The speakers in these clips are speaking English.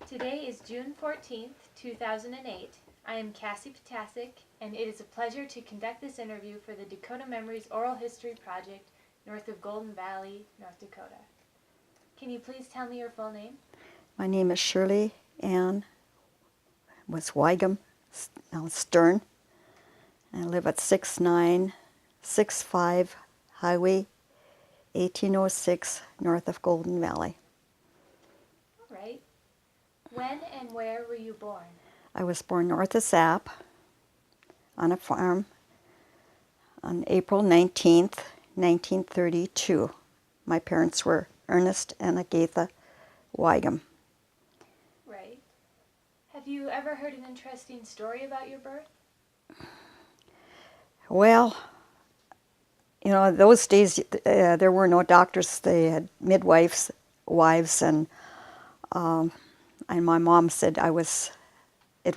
Today is June 14th, 2008. I am Cassie Potasic, and it is a pleasure to conduct this interview for the Dakota Memories Oral History Project north of Golden Valley, North Dakota. Can you please tell me your full name? My name is Shirley Ann, was Weigum, now Stern. I live at 6965 Highway 1806, north of Golden Valley. All right. When and where were you born? I was born north of Zap on a farm on April 19th, 1932. My parents were Ernest and Agatha Weigum. Right. Have you ever heard an interesting story about your birth? Well, you know, those days there were no doctors. They had midwives, wives, and my mom said it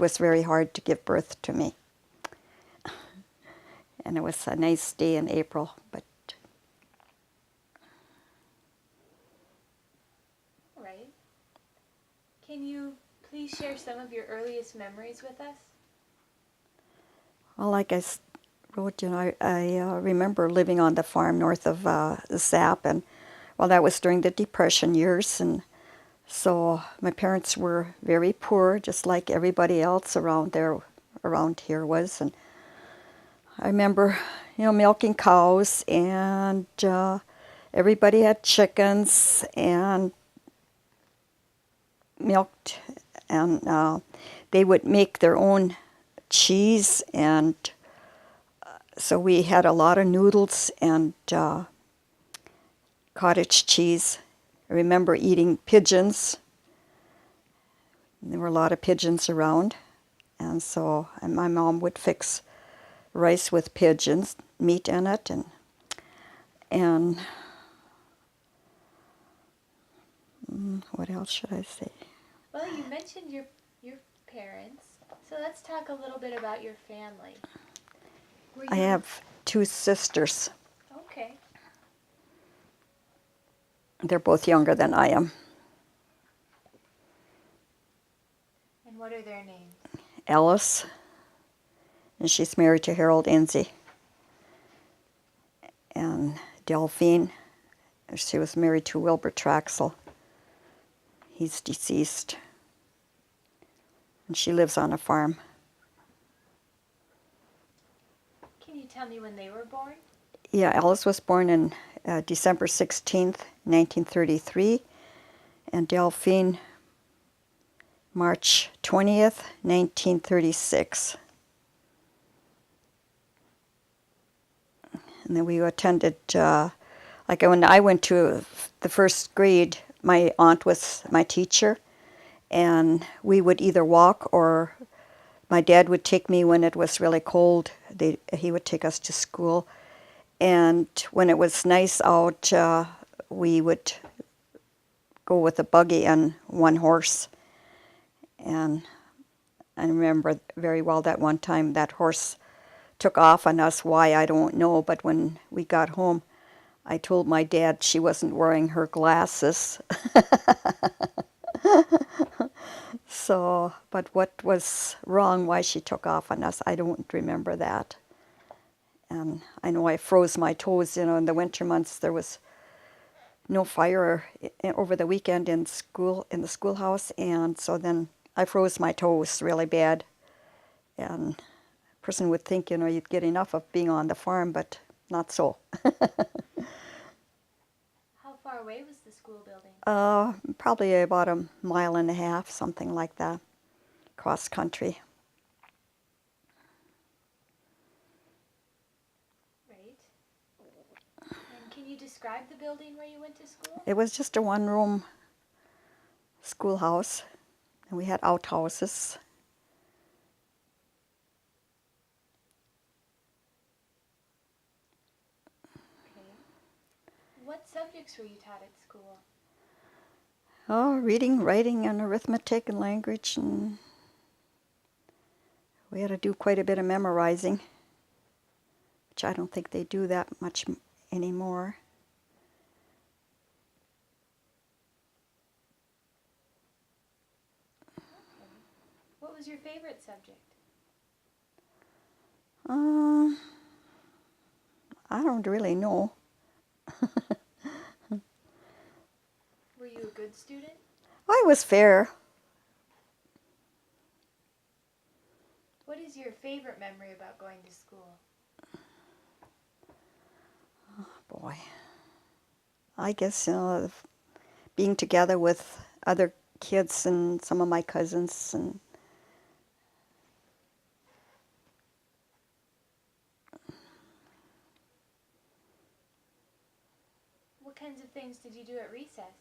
was very hard to give birth to me. And it was a nice day in April, but All right. Can you please share some of your earliest memories with us? well, like I wrote, you know, I remember living on the farm north of Zap, and well, that was during the Depression years, and so my parents were very poor, just like everybody else around here was. And I remember, you know, milking cows, and everybody had chickens and milked, and they would make their own cheese, and so we had a lot of noodles and cottage cheese. I remember eating pigeons. There were a lot of pigeons around, and my mom would fix rice with pigeons, meat in it, and what else should I say? Well, you mentioned your parents, so let's talk a little bit about your family. I have two sisters. Okay. They're both younger than I am. And what are their names? Alice, and she's married to Harold Enzi. And Delphine, she was married to Wilbur Traxel. He's deceased. And she lives on a farm. Can you tell me when they were born? Yeah, Alice was born in December 16th, 1933, and Delphine, March 20th, 1936. And then we attended, like when I went to the first grade, my aunt was my teacher, and we would either walk or my dad would take me when it was really cold. He would take us to school. And when it was nice out, we would go with a buggy and one horse. And I remember very well that one time that horse took off on us. Why, I don't know. But when we got home, I told my dad she wasn't wearing her glasses. So, but what was wrong, why she took off on us, I don't remember that. And I know I froze my toes, you know, in the winter months. There was no fire over the weekend in the schoolhouse, and so then I froze my toes really bad. And a person would think, you know, you'd get enough of being on the farm, but not so. How far away was the school building? Probably about a mile and a half, something like that, cross country. Right. And can you describe the building where you went to school? It was just a one-room schoolhouse, and we had outhouses. Okay. What subjects were you taught at school? Oh, reading, writing, and arithmetic and language, and we had to do quite a bit of memorizing, which I don't think they do that much anymore. was your favorite subject? I don't really know. Were you a good student? I was fair. What is your favorite memory about going to school? Boy, I guess, being together with other kids and some of my cousins, and What kinds of things did you do at recess?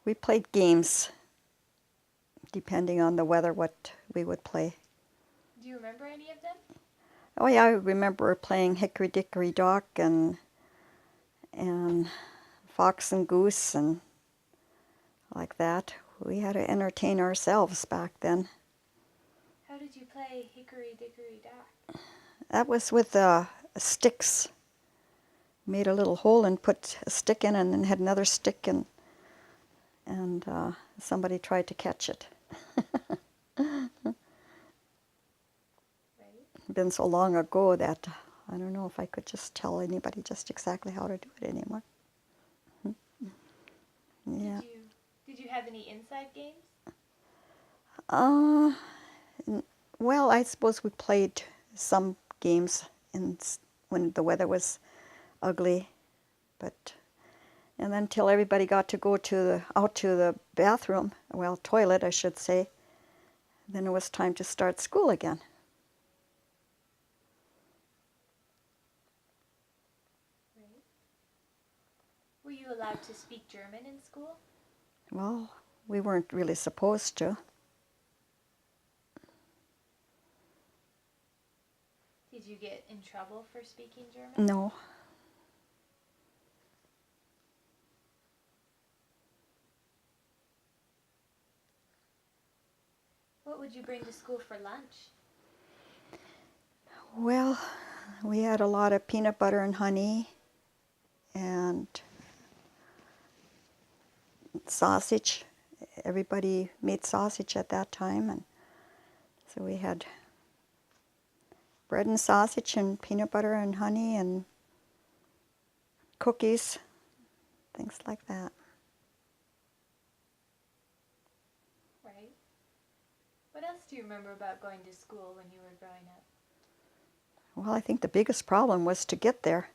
we played games depending on the weather, what we would play. Do you remember any of them? Oh yeah, I remember playing Hickory Dickory Dock and Fox and Goose and like that. We had to entertain ourselves back then. How did you play Hickory Dickory Dock? That was with sticks. Made a little hole and put a stick in, and then had another stick, and somebody tried to catch it. Right. Been so long ago that I don't know if I could just tell anybody just exactly how to do it anymore. Yeah. Did you have any inside games? Uh, well, I suppose we played some games when the weather was ugly, but and then till everybody got to go out to the bathroom, well, toilet, I should say, then it was time to start school again. Right. Were you allowed to speak German in school? Well, we weren't really supposed to. Did you get in trouble for speaking German? No. What would you bring to school for lunch? Well, we had a lot of peanut butter and honey and sausage. Everybody made sausage at that time, and so we had bread and sausage and peanut butter and honey and cookies, things like that. Right. What else do you remember about going to school when you were growing up? Well, I think the biggest problem was to get there.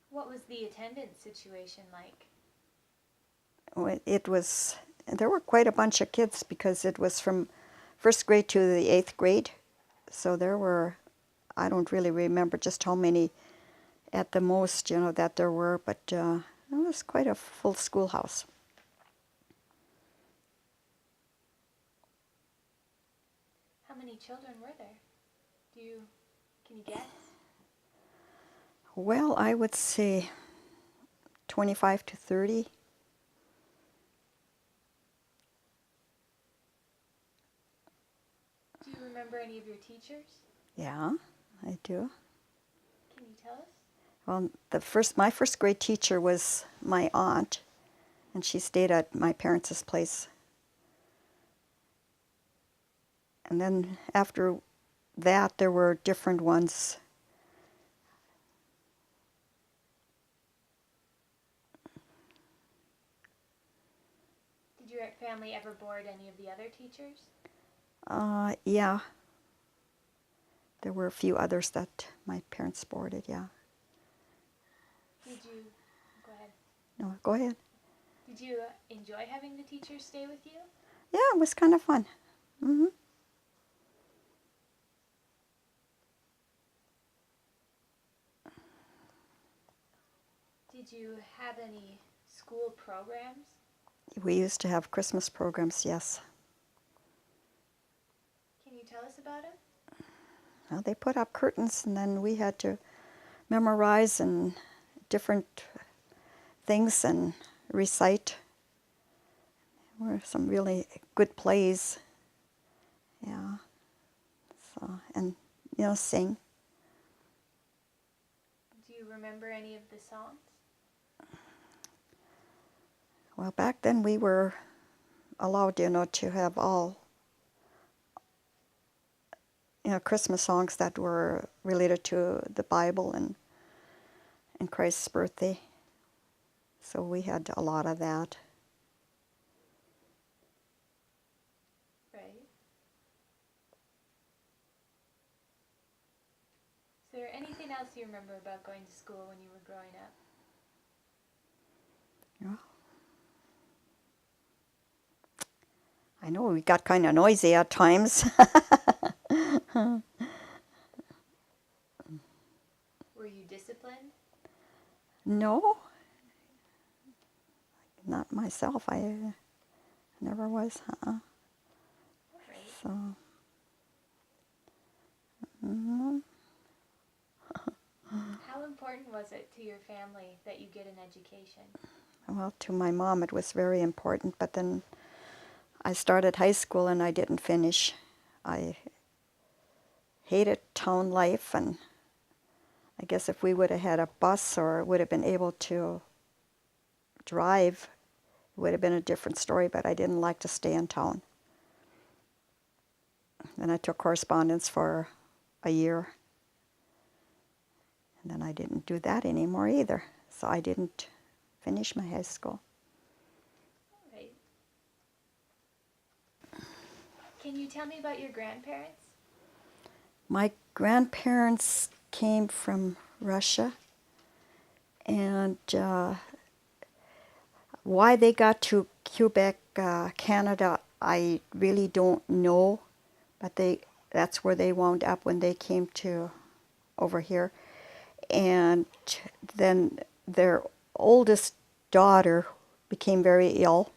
What was the attendance situation like? There were quite a bunch of kids because it was from first grade to the 8th grade. So there were, I don't really remember just how many at the most, that there were, but it was quite a full schoolhouse. How many children were there? Can you guess? Well, I would say 25 to 30. Do you remember any of your teachers? Yeah, I do. Can you tell us? Well, my first grade teacher was my aunt, and she stayed at my parents' place. And then after that, there were different ones. Did your family ever board any of the other teachers? Yeah. There were a few others that my parents boarded, yeah. Go ahead. No, go ahead. Did you enjoy having the teachers stay with you? Yeah, it was kind of fun. Mm-hmm. Did you have any school programs? We used to have Christmas programs, yes. Can you tell us about it? Well, they put up curtains, and then we had to memorize and different things and recite. There were some really good plays. Yeah. So, and, sing. Do you remember any of the songs? Well, back then we were allowed, to have all, Christmas songs that were related to the Bible and Christ's birthday. So we had a lot of that. Right. Is there anything else you remember about going to school when you were growing up? Yeah. I know we got kind of noisy at times. Were you disciplined? No, not myself. I never was. Right. So. Mm-hmm. How important was it to your family that you get an education? Well, to my mom it was very important, but then I started high school and I didn't finish. I hated town life, and I guess if we would have had a bus or would have been able to drive, it would have been a different story, but I didn't like to stay in town. Then I took correspondence for a year, and then I didn't do that anymore either, so I didn't finish my high school. Right. Can you tell me about your grandparents? My grandparents came from Russia, and why they got to Quebec, Canada, I really don't know, but that's where they wound up when they came to over here. And then their oldest daughter became very ill,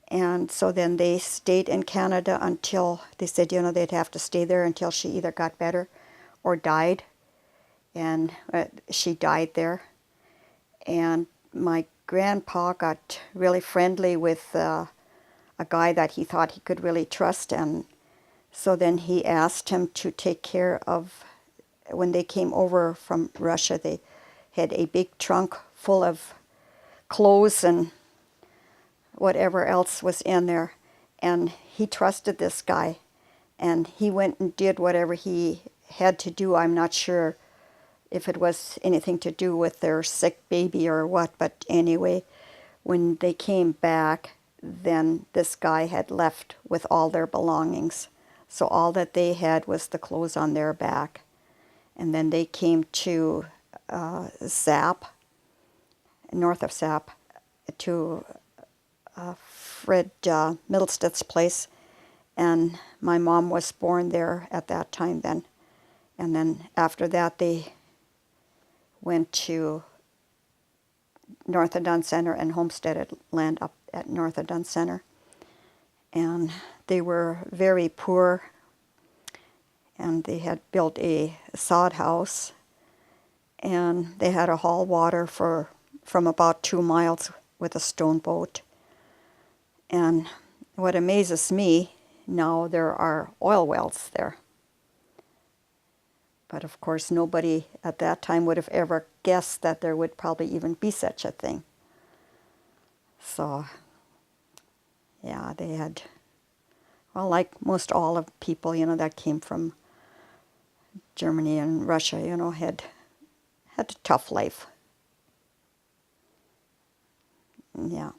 and so then they stayed in Canada until they said, they'd have to stay there until she either got better or died. And she died there. And my grandpa got really friendly with a guy that he thought he could really trust, and so then he asked him to take care of, when they came over from Russia, they had a big trunk full of clothes and whatever else was in there, and he trusted this guy, and he went and did whatever he had to do. I'm not sure if it was anything to do with their sick baby or what, but anyway, when they came back, then this guy had left with all their belongings. So all that they had was the clothes on their back. And then they came to Zap, north of Zap, to Fred Middlestead's place. And my mom was born there at that time then. And then after that, they went to North of Dunn Center and homesteaded land up at North of Dunn Center. And they were very poor, and they had built a sod house, and they had a haul water from about 2 miles with a stone boat. And what amazes me, now there are oil wells there. But of course, nobody at that time would have ever guessed that there would probably even be such a thing. So, yeah, they had, well, like most all of people, that came from Germany and Russia, had a tough life. Yeah.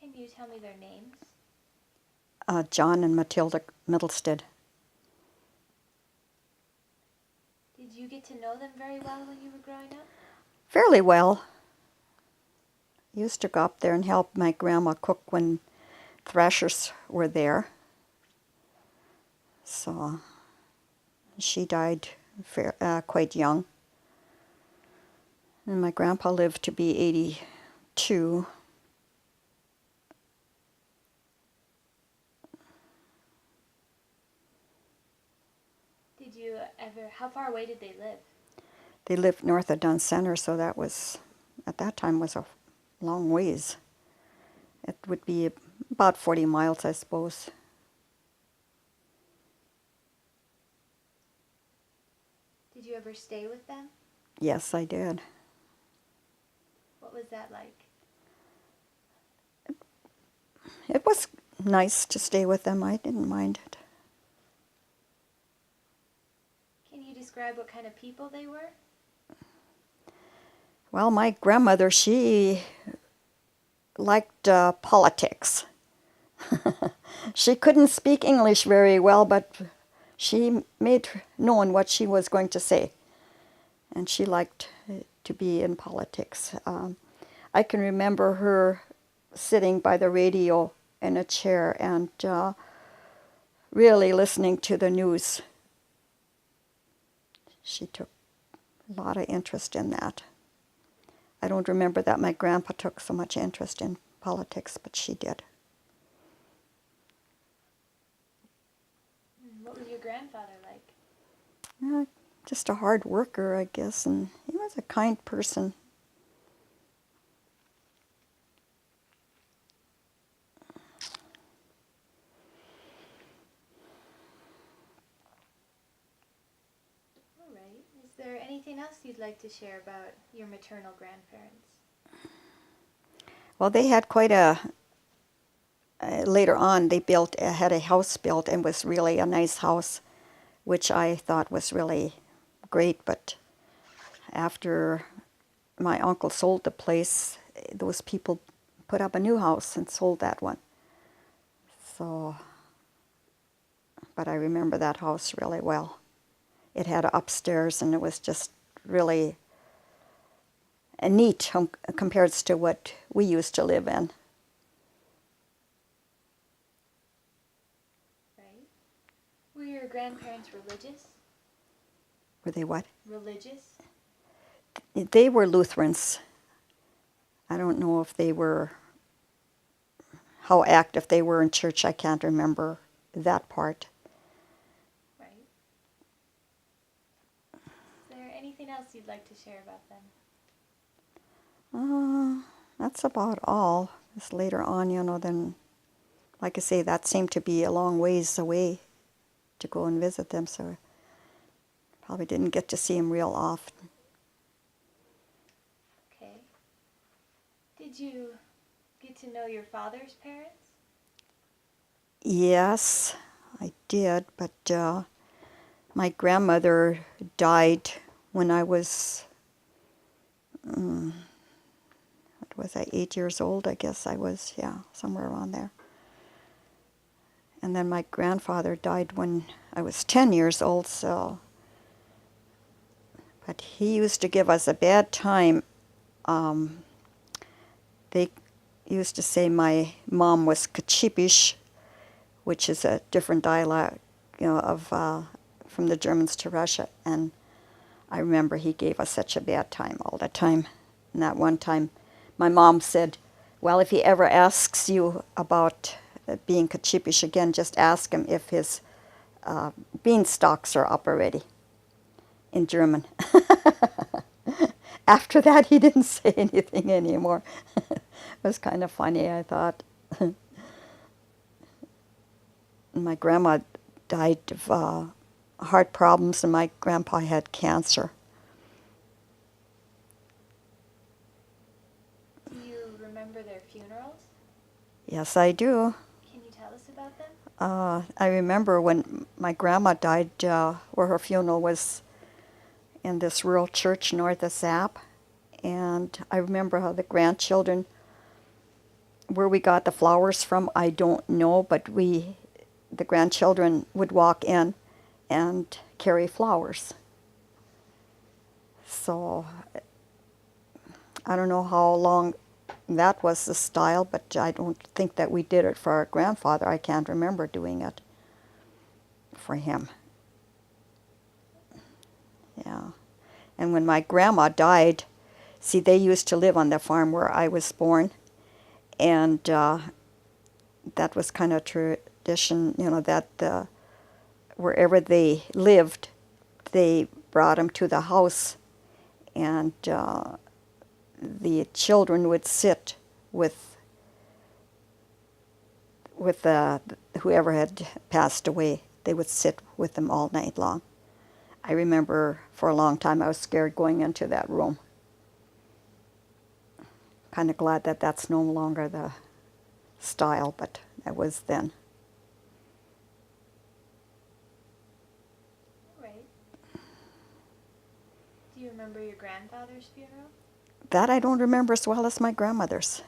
Can you tell me their names? John and Matilda Middlestead. Did you get to know them very well when you were growing up? Fairly well. Used to go up there and help my grandma cook when thrashers were there. So she died quite young. And my grandpa lived to be 82. Did you ever, how far away did they live? They lived north of Dunn Center, so that was, at that time, was a long ways. It would be about 40 miles, I suppose. Did you ever stay with them? Yes, I did. What was that like? it was nice to stay with them. I didn't mind it. Can you describe what kind of people they were? Well, my grandmother, she liked politics. She couldn't speak English very well, but she made known what she was going to say. And she liked to be in politics. I can remember her sitting by the radio in a chair and really listening to the news. She took a lot of interest in that. I don't remember that my grandpa took so much interest in politics, but she did. What was your grandfather like? Just a hard worker, I guess, and he was a kind person. All right. Is there anything else you'd like to share about your maternal grandparents? Well, they had quite later on they had a house built, and was really a nice house, which I thought was really great. But after my uncle sold the place, those people put up a new house and sold that one. So, but I remember that house really well. It had upstairs, and it was just really neat compared to what we used to live in. Right. Were your grandparents religious? Were they what? Religious? They were Lutherans. I don't know if they were, how active they were in church. I can't remember that part. Right. Is there anything else you'd like to share about them? That's about all. Just later on, then, like I say, that seemed to be a long ways away to go and visit them, so I probably didn't get to see them real often. Okay. Did you get to know your father's parents? Yes, I did, but my grandmother died when I was, what was I, 8 years old, I guess I was, yeah, somewhere around there. And then my grandfather died when I was 10 years old, so, but he used to give us a bad time. They used to say my mom was Kachipish, which is a different dialect, of from the Germans to Russia. And I remember he gave us such a bad time all the time. And that one time, my mom said, well, if he ever asks you about being Kachipish again, just ask him if his beanstalks are up already, in German. After that, he didn't say anything anymore. It was kind of funny, I thought. My grandma died of heart problems, and my grandpa had cancer. Do you remember their funerals? Yes, I do. Can you tell us about them? I remember when my grandma died, where her funeral was in this rural church north of Zap. And I remember how the grandchildren, where we got the flowers from, I don't know, but the grandchildren would walk in and carry flowers. So I don't know how long that was the style, but I don't think that we did it for our grandfather. I can't remember doing it for him. Yeah. And when my grandma died, see, they used to live on the farm where I was born, and that was kind of tradition, that wherever they lived, they brought them to the house, and the children would sit with whoever had passed away. They would sit with them all night long. I remember for a long time I was scared going into that room. Kind of glad that that's no longer the style, but that was then. Right. Do you remember your grandfather's funeral? That I don't remember as well as my grandmother's.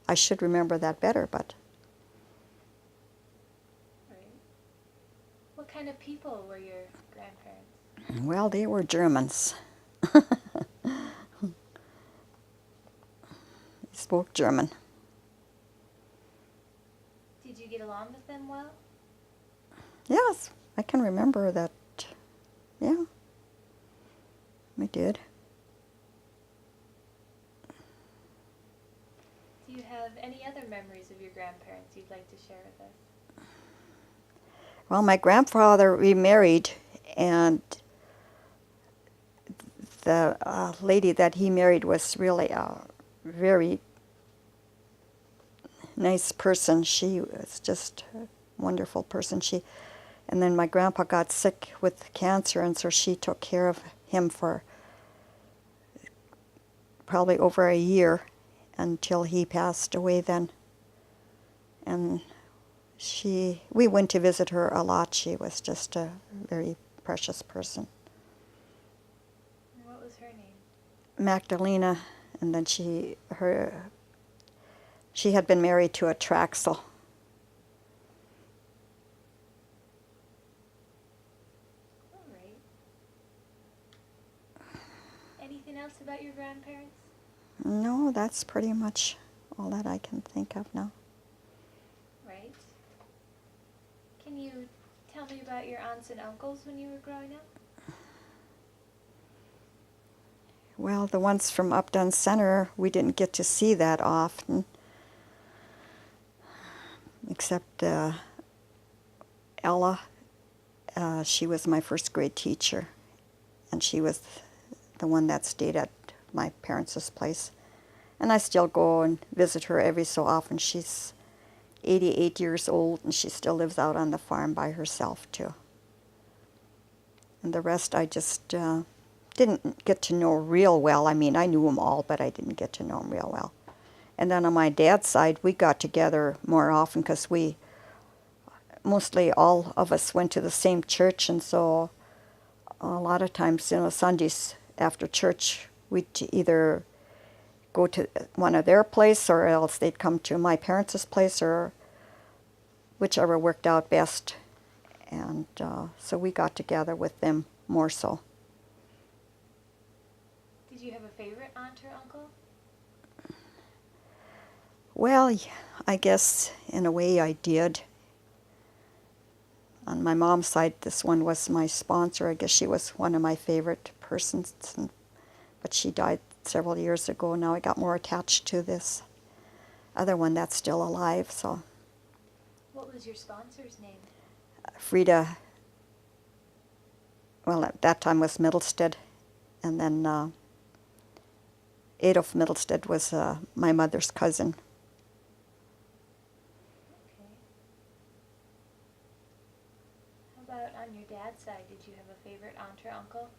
I should remember that better, but Right. What kind of people were your grandparents? well, they were Germans. They spoke German. Did you get along with them well? Yes, I can remember that. Yeah, we did. Do you have any other memories of your grandparents you'd like to share with us? Well, my grandfather remarried, and the lady that he married was really a very nice person. She was just a wonderful person. And then my grandpa got sick with cancer, and so she took care of him for probably over a year until he passed away then. And we went to visit her a lot. She was just a very precious person. And what was her name? Magdalena, and then she had been married to a Traxel. All right. Anything else about your grandparents? No, that's pretty much all that I can think of now. Right. Can you tell me about your aunts and uncles when you were growing up? Well, the ones from Upton Center, we didn't get to see that often, except Ella. She was my first grade teacher, and she was the one that stayed at my parents' place. And I still go and visit her every so often. She's 88 years old, and she still lives out on the farm by herself, too. And the rest I just didn't get to know real well. I mean, I knew them all, but I didn't get to know them real well. And then on my dad's side, we got together more often because mostly all of us went to the same church, and so a lot of times, Sundays after church, we'd either go to one of their place, or else they'd come to my parents' place, or whichever worked out best. And so we got together with them more so. Did you have a favorite aunt or uncle? Well, I guess in a way I did. On my mom's side, this one was my sponsor. I guess she was one of my favorite persons, but she died several years ago. Now I got more attached to this other one that's still alive. So What was your sponsor's name? Frida, well, at that time was Middlestead, and then Adolf Middlestead was my mother's cousin. Okay. How about on your dad's side? Did you have a favorite aunt or uncle?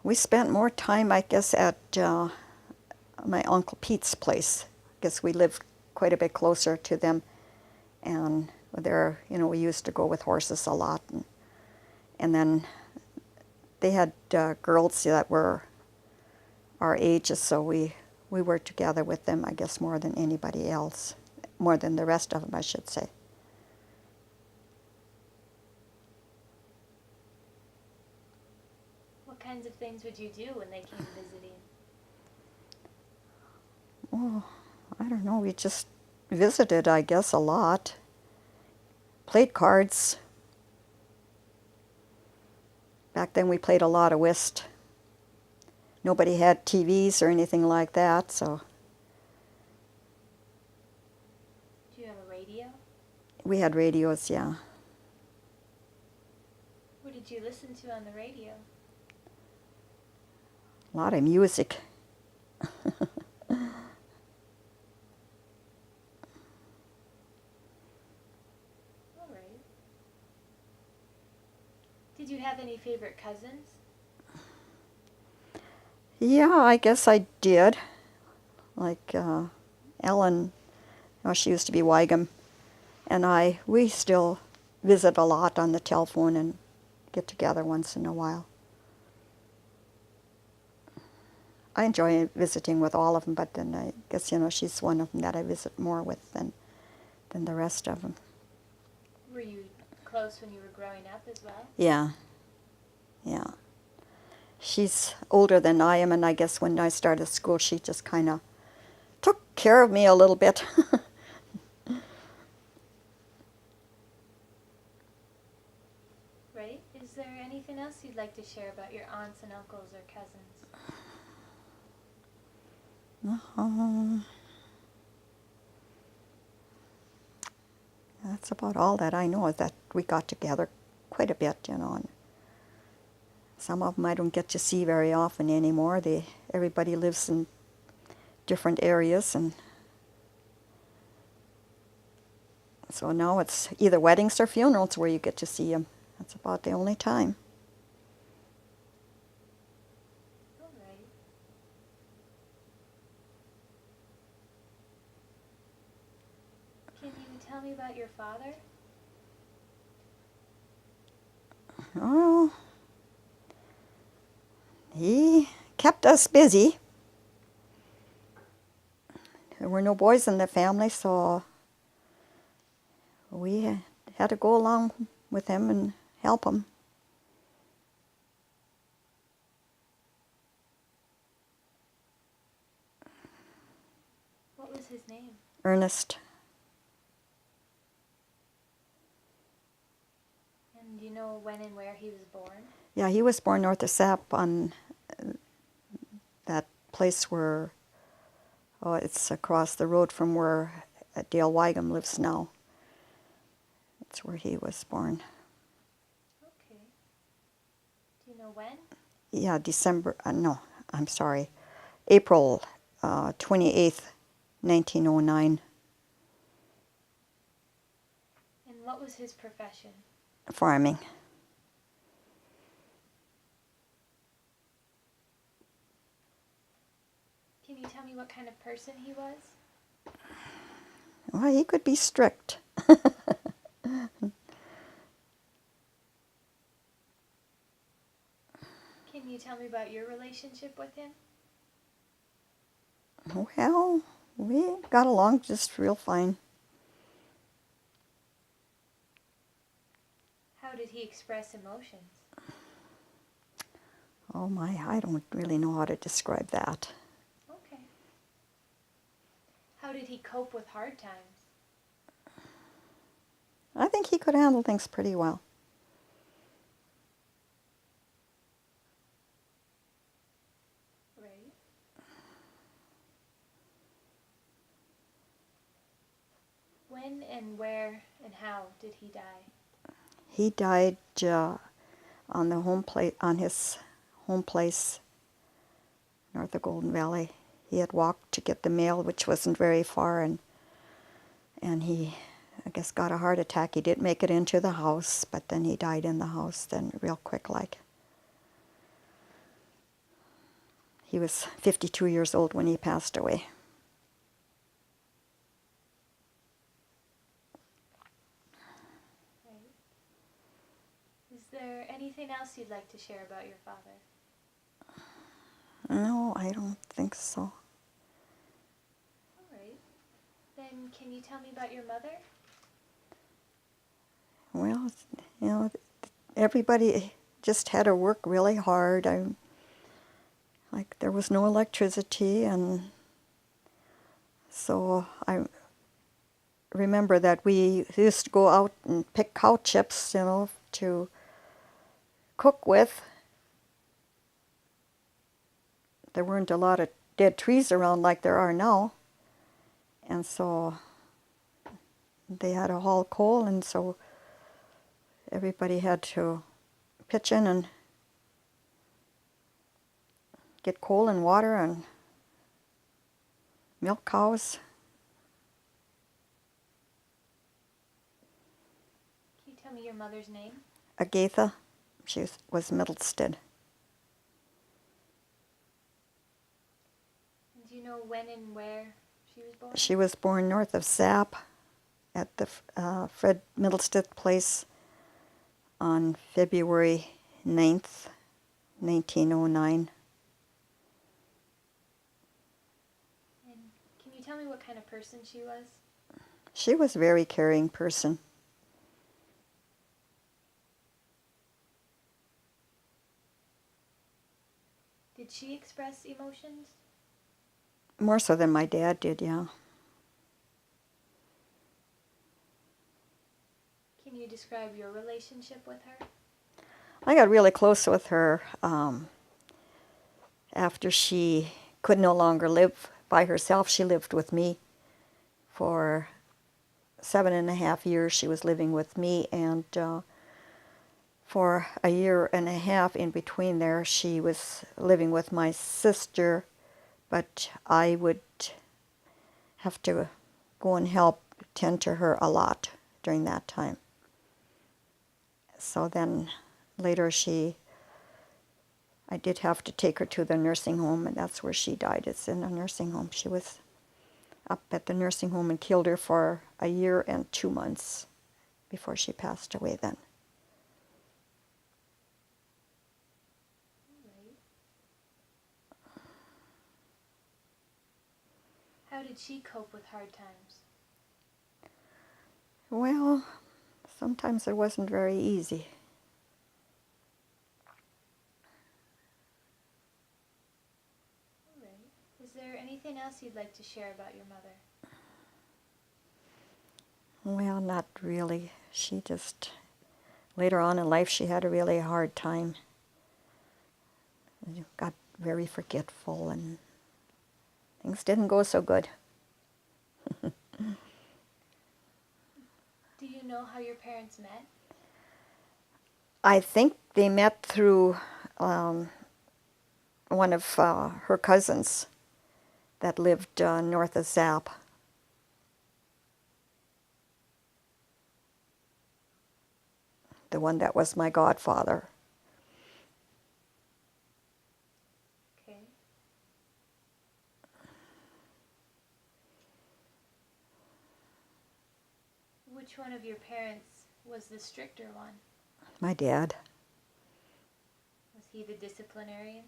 We spent more time, I guess, at my Uncle Pete's place. I guess we lived quite a bit closer to them, and there, we used to go with horses a lot, and then they had girls that were our ages, so we were together with them, I guess, more than anybody else, more than the rest of them, I should say. What kinds of things would you do when they came visiting? Oh, I don't know, we just visited, I guess, a lot. Played cards. Back then we played a lot of whist. Nobody had TVs or anything like that, so Do you have a radio? we had radios, yeah. What did you listen to on the radio? A lot of music. All right. Did you have any favorite cousins? Yeah, I guess I did. Like Ellen, well, she used to be Weigum, and we still visit a lot on the telephone and get together once in a while. I enjoy visiting with all of them, but then I guess, she's one of them that I visit more with than the rest of them. Were you close when you were growing up as well? Yeah. She's older than I am, and I guess when I started school, she just kind of took care of me a little bit. Right. Is there anything else you'd like to share about your aunts and uncles or cousins? That's about all that I know, is that we got together quite a bit, and some of them I don't get to see very often anymore. Everybody lives in different areas, and so now it's either weddings or funerals where you get to see them. That's about the only time. All right. Can you tell me about your father? Oh, he kept us busy. There were no boys in the family, so we had to go along with him and help him. What was his name? Ernest. And do you know when and where he was born? Yeah, he was born north of Sap on that place where, it's across the road from where Dale Weigum lives now. That's where he was born. Okay. Do you know when? Yeah, April 28th, 1909. And what was his profession? Farming. Can you tell me what kind of person he was? Well, he could be strict. Can you tell me about your relationship with him? Well, we got along just real fine. How did he express emotions? Oh my, I don't really know how to describe that. Okay. How did he cope with hard times? I think he could handle things pretty well. Right. When and where and how did he die? He died on his home place north of Golden Valley. He had walked to get the mail, which wasn't very far, and he, I guess, got a heart attack. He didn't make it into the house, but then he died in the house then real quick like. He was 52 years old when he passed away. Right. Is there anything else you'd like to share about your father? No, I don't think so. All right. Then can you tell me about your mother? Well, everybody just had to work really hard. Like, there was no electricity, and so I remember that we used to go out and pick cow chips, to cook with. There weren't a lot of dead trees around like there are now, and so they had to haul coal, and so everybody had to pitch in and get coal and water and milk cows. Can you tell me your mother's name? Agatha, she was Middlestead. And do you know when and where she was born? She was born north of Sap at the Fred Middlestick place on February 9th, 1909. And can you tell me what kind of person she was? She was a very caring person. Did she express emotions? More so than my dad did, yeah. Can you describe your relationship with her? I got really close with her after she could no longer live by herself. She lived with me for 7.5 years. She was living with me, and for a year and a half in between there, she was living with my sister, but I would have to go and help tend to her a lot during that time. So then later I did have to take her to the nursing home, and that's where she died. It's in a nursing home. She was up at the nursing home and killed her for a year and 2 months before she passed away then. Right. How did she cope with hard times? Well, sometimes it wasn't very easy. All right. Is there anything else you'd like to share about your mother? Well, not really. She just, later on in life, she had a really hard time. Got very forgetful, and things didn't go so good. Do you know how your parents met? I think they met through one of her cousins that lived north of Zap. The one that was my godfather. Okay. Which one of your parents was the stricter one? My dad. Was he the disciplinarian?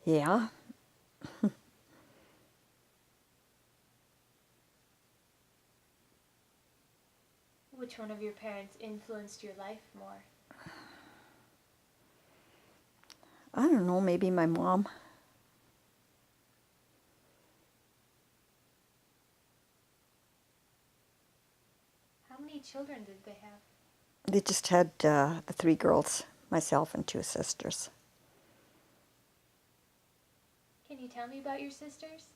Yeah. Which one of your parents influenced your life more? I don't know, maybe my mom. How many children did they have? They just had the 3 girls, myself and 2 sisters. Can you tell me about your sisters?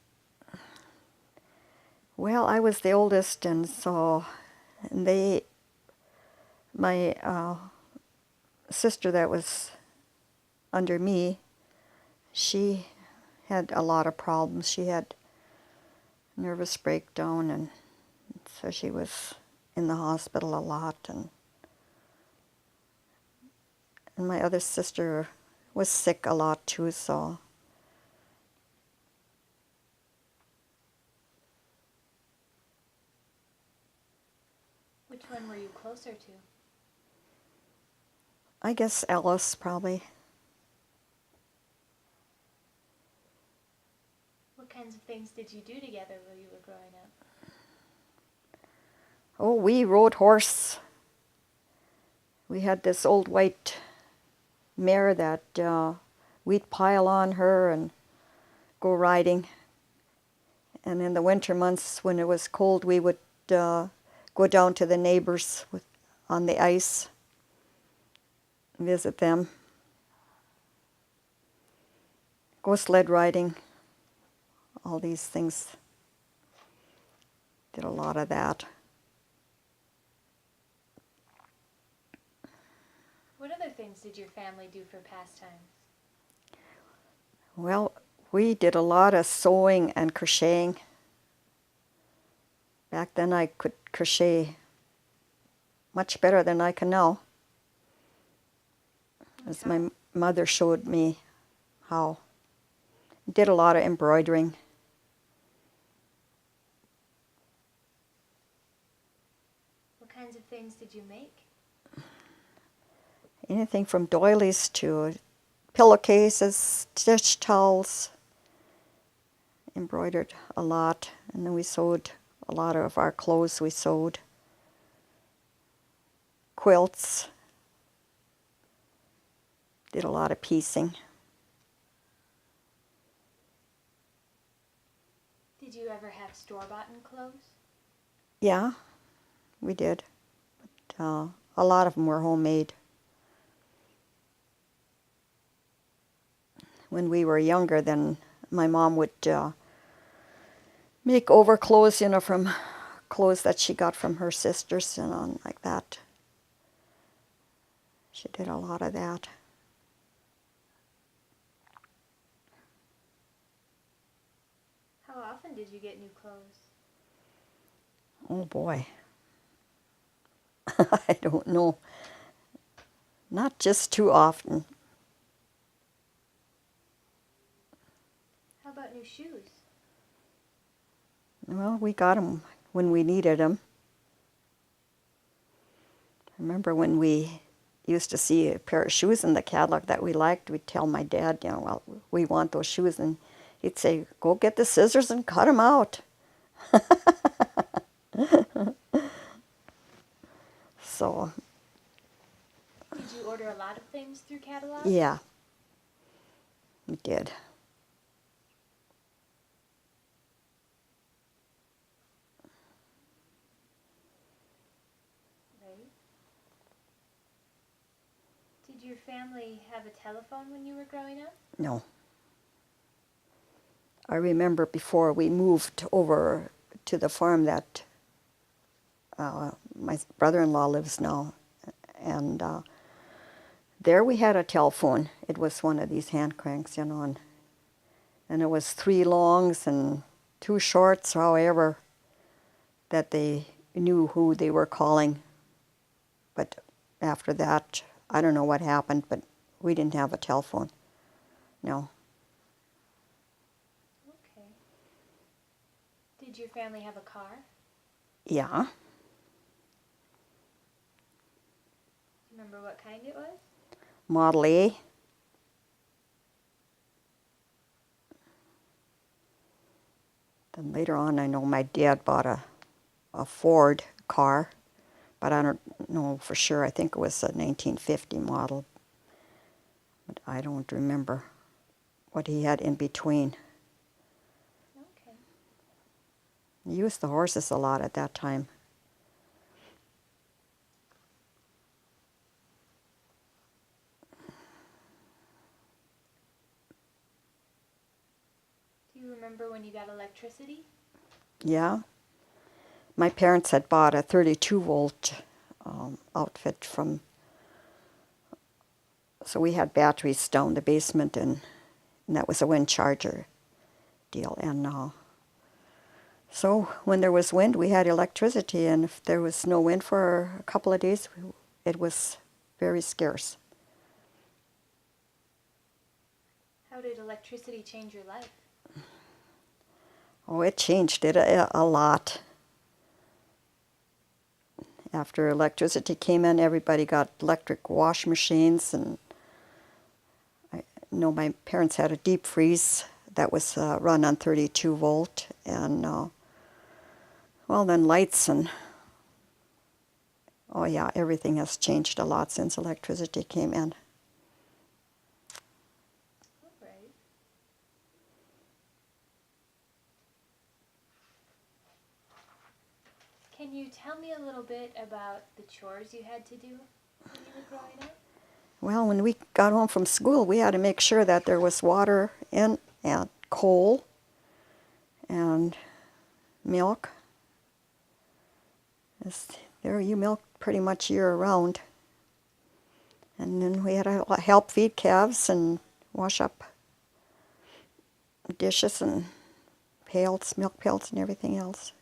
Well, I was the oldest, and so my sister that was under me, she had a lot of problems. She had nervous breakdown, and so she was in the hospital a lot. And my other sister was sick a lot too, so Which one were you closer to? I guess Alice probably. What kinds of things did you do together while you were growing up? Oh, we rode horse. We had this old white mare that we'd pile on her and go riding. And in the winter months when it was cold, we would go down to the neighbors on the ice, visit them, go sled riding, all these things. Did a lot of that. What other things did your family do for pastimes? Well, we did a lot of sewing and crocheting. Back then I could crochet much better than I can now, as my mother showed me how. Did a lot of embroidering. did you make? Anything from doilies to pillowcases, dish towels. Embroidered a lot, and then we sewed a lot of our clothes. We sewed quilts. Did a lot of piecing. Did you ever have store-bought clothes? Yeah, we did. But, a lot of them were homemade. When we were younger, then my mom would make overclothes, from clothes that she got from her sisters and like that. She did a lot of that. How often did you get new clothes? Oh boy. I don't know. Not just too often. How about new shoes? Well, we got them when we needed them. I remember when we used to see a pair of shoes in the catalog that we liked, we'd tell my dad, well, we want those shoes, and he'd say, go get the scissors and cut them out. So, Did you order a lot of things through catalogs? yeah, we did. Right. Did your family have a telephone when you were growing up? No. I remember before we moved over to the farm that my brother-in-law lives now, and there we had a telephone. It was one of these hand cranks, and it was 3 longs and 2 shorts, however, that they knew who they were calling. But after that, I don't know what happened, but we didn't have a telephone. No. Okay. Did your family have a car? Yeah. Remember what kind it was? Model A. Then later on, I know my dad bought a Ford car, but I don't know for sure. I think it was a 1950 model, but I don't remember what he had in between. Okay. He used the horses a lot at that time. Do you remember when you got electricity? Yeah. My parents had bought a 32-volt outfit from, so we had batteries down the basement, and that was a wind charger deal. And so when there was wind, we had electricity, and if there was no wind for a couple of days, it was very scarce. How did electricity change your life? Oh, it changed it a lot. After electricity came in, everybody got electric wash machines, and I know my parents had a deep freeze that was run on 32 volt, and well, then lights, and oh yeah, everything has changed a lot since electricity came in. Right. Can you tell me a little bit about the chores you had to do when you were growing up? Well, when we got home from school, we had to make sure that there was water in, and coal and milk. There you milk pretty much year round. And then we had to help feed calves and wash up dishes and pails, milk pails and everything else.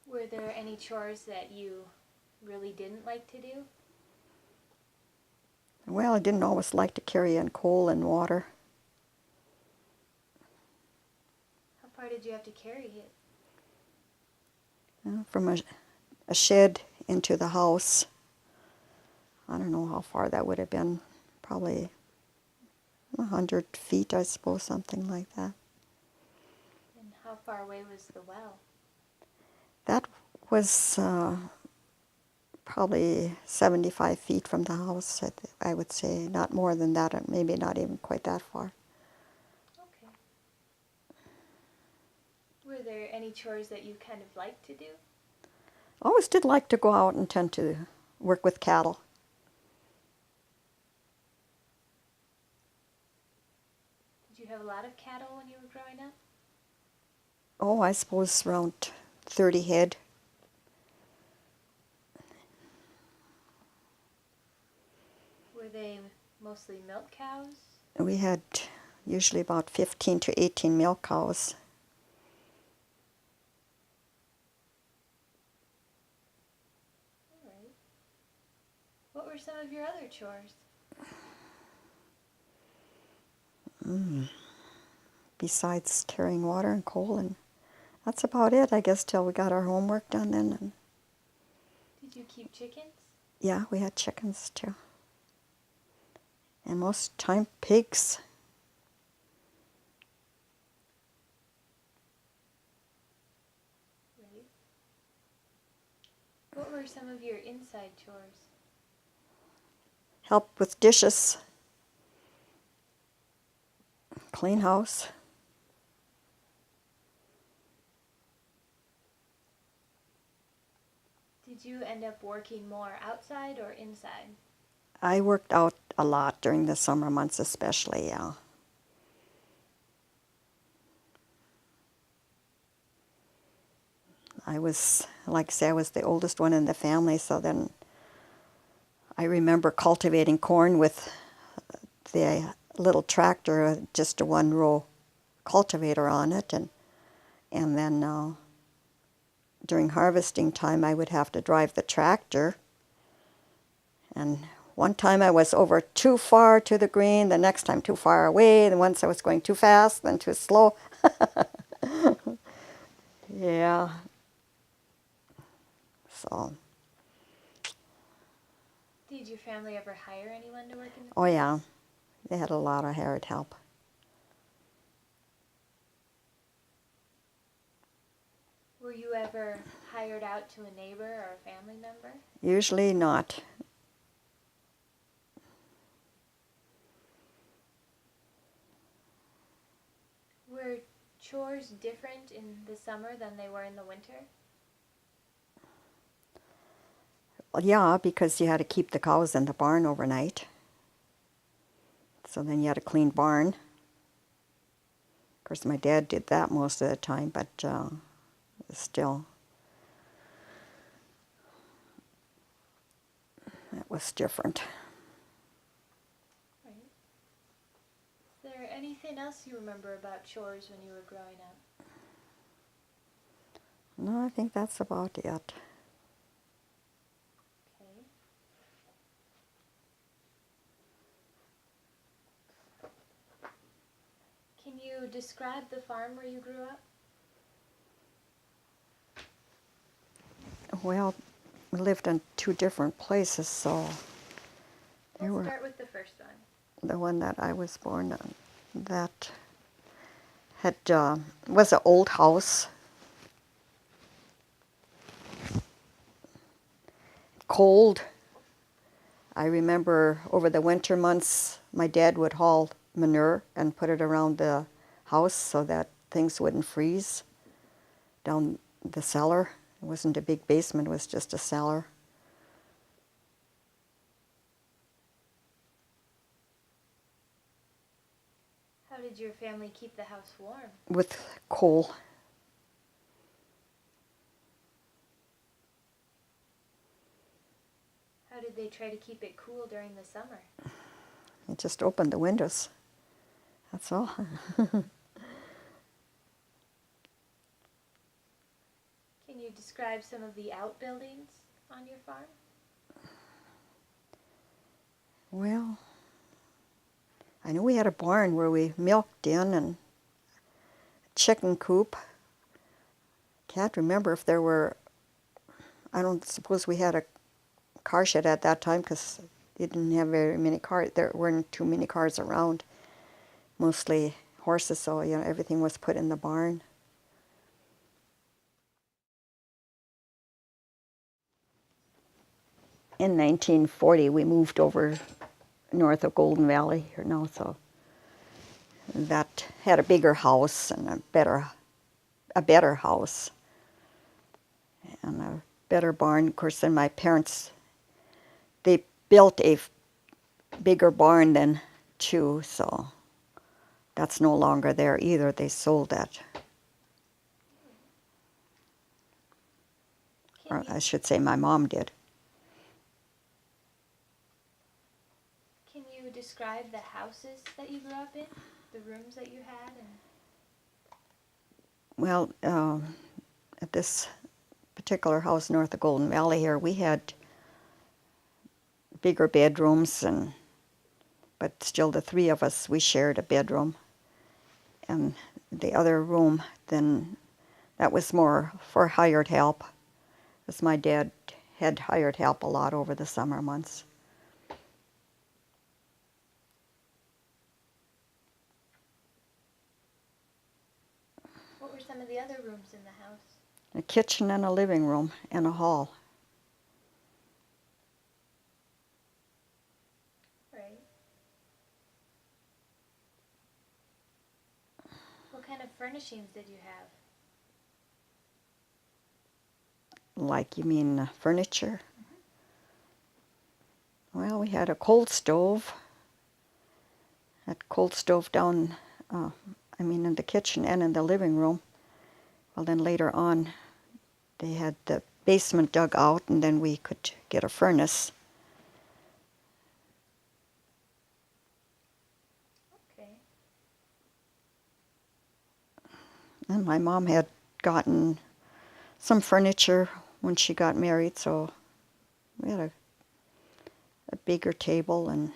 Were there any chores that you really didn't like to do? Well, I didn't always like to carry in coal and water. How far did you have to carry it? from a shed into the house. I don't know how far that would have been. Probably 100 feet, I suppose, something like that. And how far away was the well? That was probably 75 feet from the house, I would say. Not more than that, and maybe not even quite that far. Okay. Were there any chores that you kind of liked to do? I always did like to go out and tend to work with cattle. Did you have a lot of cattle when you were growing up? Oh, I suppose around 30 head. Were they mostly milk cows? We had usually about 15 to 18 milk cows. All right. What were some of your other chores? Besides carrying water and coal, and that's about it, I guess, till we got our homework done then. And Did you keep chickens? yeah, we had chickens too. And most time pigs. Right. What were some of your inside chores? Help with dishes. Clean house. Did you end up working more outside or inside? I worked out a lot during the summer months especially, yeah. I was, like I say, I was the oldest one in the family, so then I remember cultivating corn with the little tractor, just a one-row cultivator on it, and then during harvesting time I would have to drive the tractor. And one time I was over too far to the green, the next time too far away, and once I was going too fast, then too slow. Yeah. So, Did your family ever hire anyone to work in the oh fields? yeah, they had a lot of hired help. Were you ever hired out to a neighbor or a family member? Usually not. Were chores different in the summer than they were in the winter? Well, yeah, because you had to keep the cows in the barn overnight. So then you had a clean barn. Of course, my dad did that most of the time, but still, it was different. Right. Is there anything else you remember about chores when you were growing up? No, I think that's about it. Okay. Can you describe the farm where you grew up? Well, we lived in two different places, so We'll start with the first one. the one that I was born in, that had was an old house, cold. I remember over the winter months, my dad would haul manure and put it around the house so that things wouldn't freeze down the cellar. It wasn't a big basement, it was just a cellar. How did your family keep the house warm? With coal. How did they try to keep it cool during the summer? You just opened the windows. That's all. Can you describe some of the outbuildings on your farm? Well, I know we had a barn where we milked in, and a chicken coop. Can't remember if there were I don't suppose we had a car shed at that time because they didn't have very many cars. There weren't too many cars around. Mostly horses, so everything was put in the barn. In 1940, we moved over north of Golden Valley here now, so that had a bigger house and a better house and a better barn. Of course, then my parents, they built a bigger barn than two, so that's no longer there either. They sold that. Or I should say my mom did. Can you describe the houses that you grew up in? The rooms that you had? Well, at this particular house north of Golden Valley here, we had bigger bedrooms, but still the three of us, we shared a bedroom. And the other room, then that was more for hired help, because my dad had hired help a lot over the summer months. What were some of the other rooms in the house? A kitchen and a living room and a hall. Right. What kind of furnishings did you have? Like, you mean furniture? Well, we had a cold stove. That cold stove down, in the kitchen and in the living room. Well, then later on, they had the basement dug out, and then we could get a furnace. Okay. And my mom had gotten some furniture when she got married, so we had a bigger table and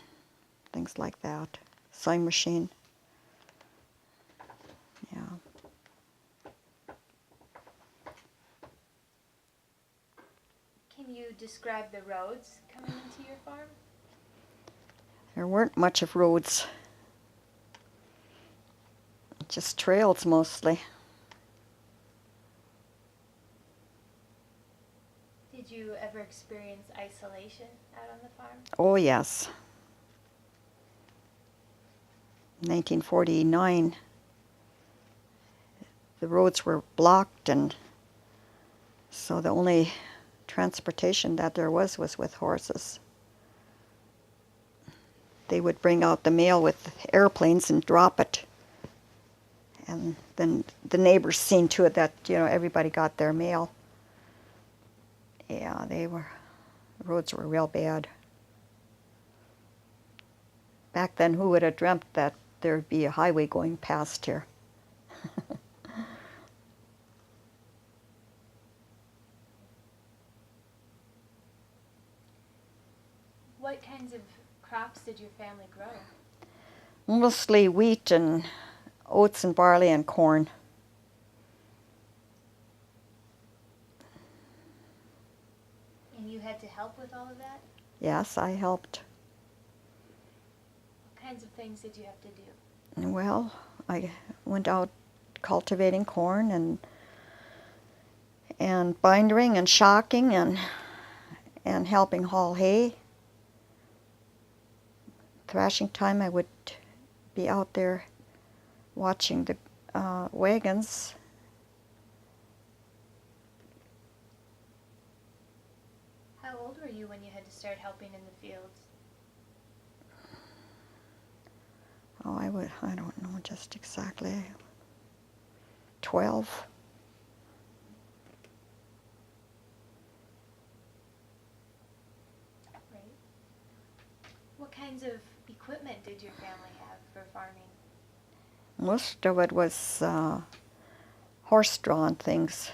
things like that. Sewing machine. Yeah. Can you describe the roads coming into your farm? There weren't much of roads. Just trails mostly. Did you ever experience isolation out on the farm? Oh, yes. 1949, the roads were blocked, and so the only transportation that there was with horses. They would bring out the mail with airplanes and drop it. And then the neighbors seen to it that, everybody got their mail. Yeah, the roads were real bad. Back then, who would have dreamt that there'd be a highway going past here? What kinds of crops did your family grow? Mostly wheat and oats and barley and corn. And you had to help with all of that? Yes, I helped. What kinds of things did you have to do? Well, I went out cultivating corn and bindering and shocking and helping haul hay. Thrashing time, I would be out there watching the wagons. How old were you when you had to start helping in the fields? Oh, I don't know just exactly. 12. Right. What kinds of equipment did your family have for farming? Most of it was horse-drawn things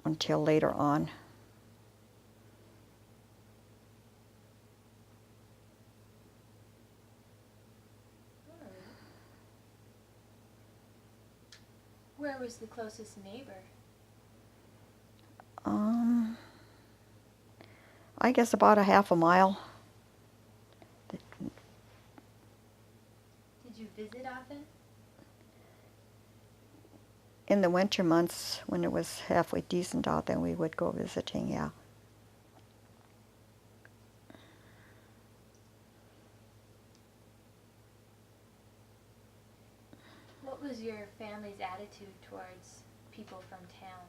until later on. Where was the closest neighbor? I guess about a half a mile. Did you visit often? In the winter months, when it was halfway decent out, then we would go visiting, yeah. What was your family's attitude towards people from town?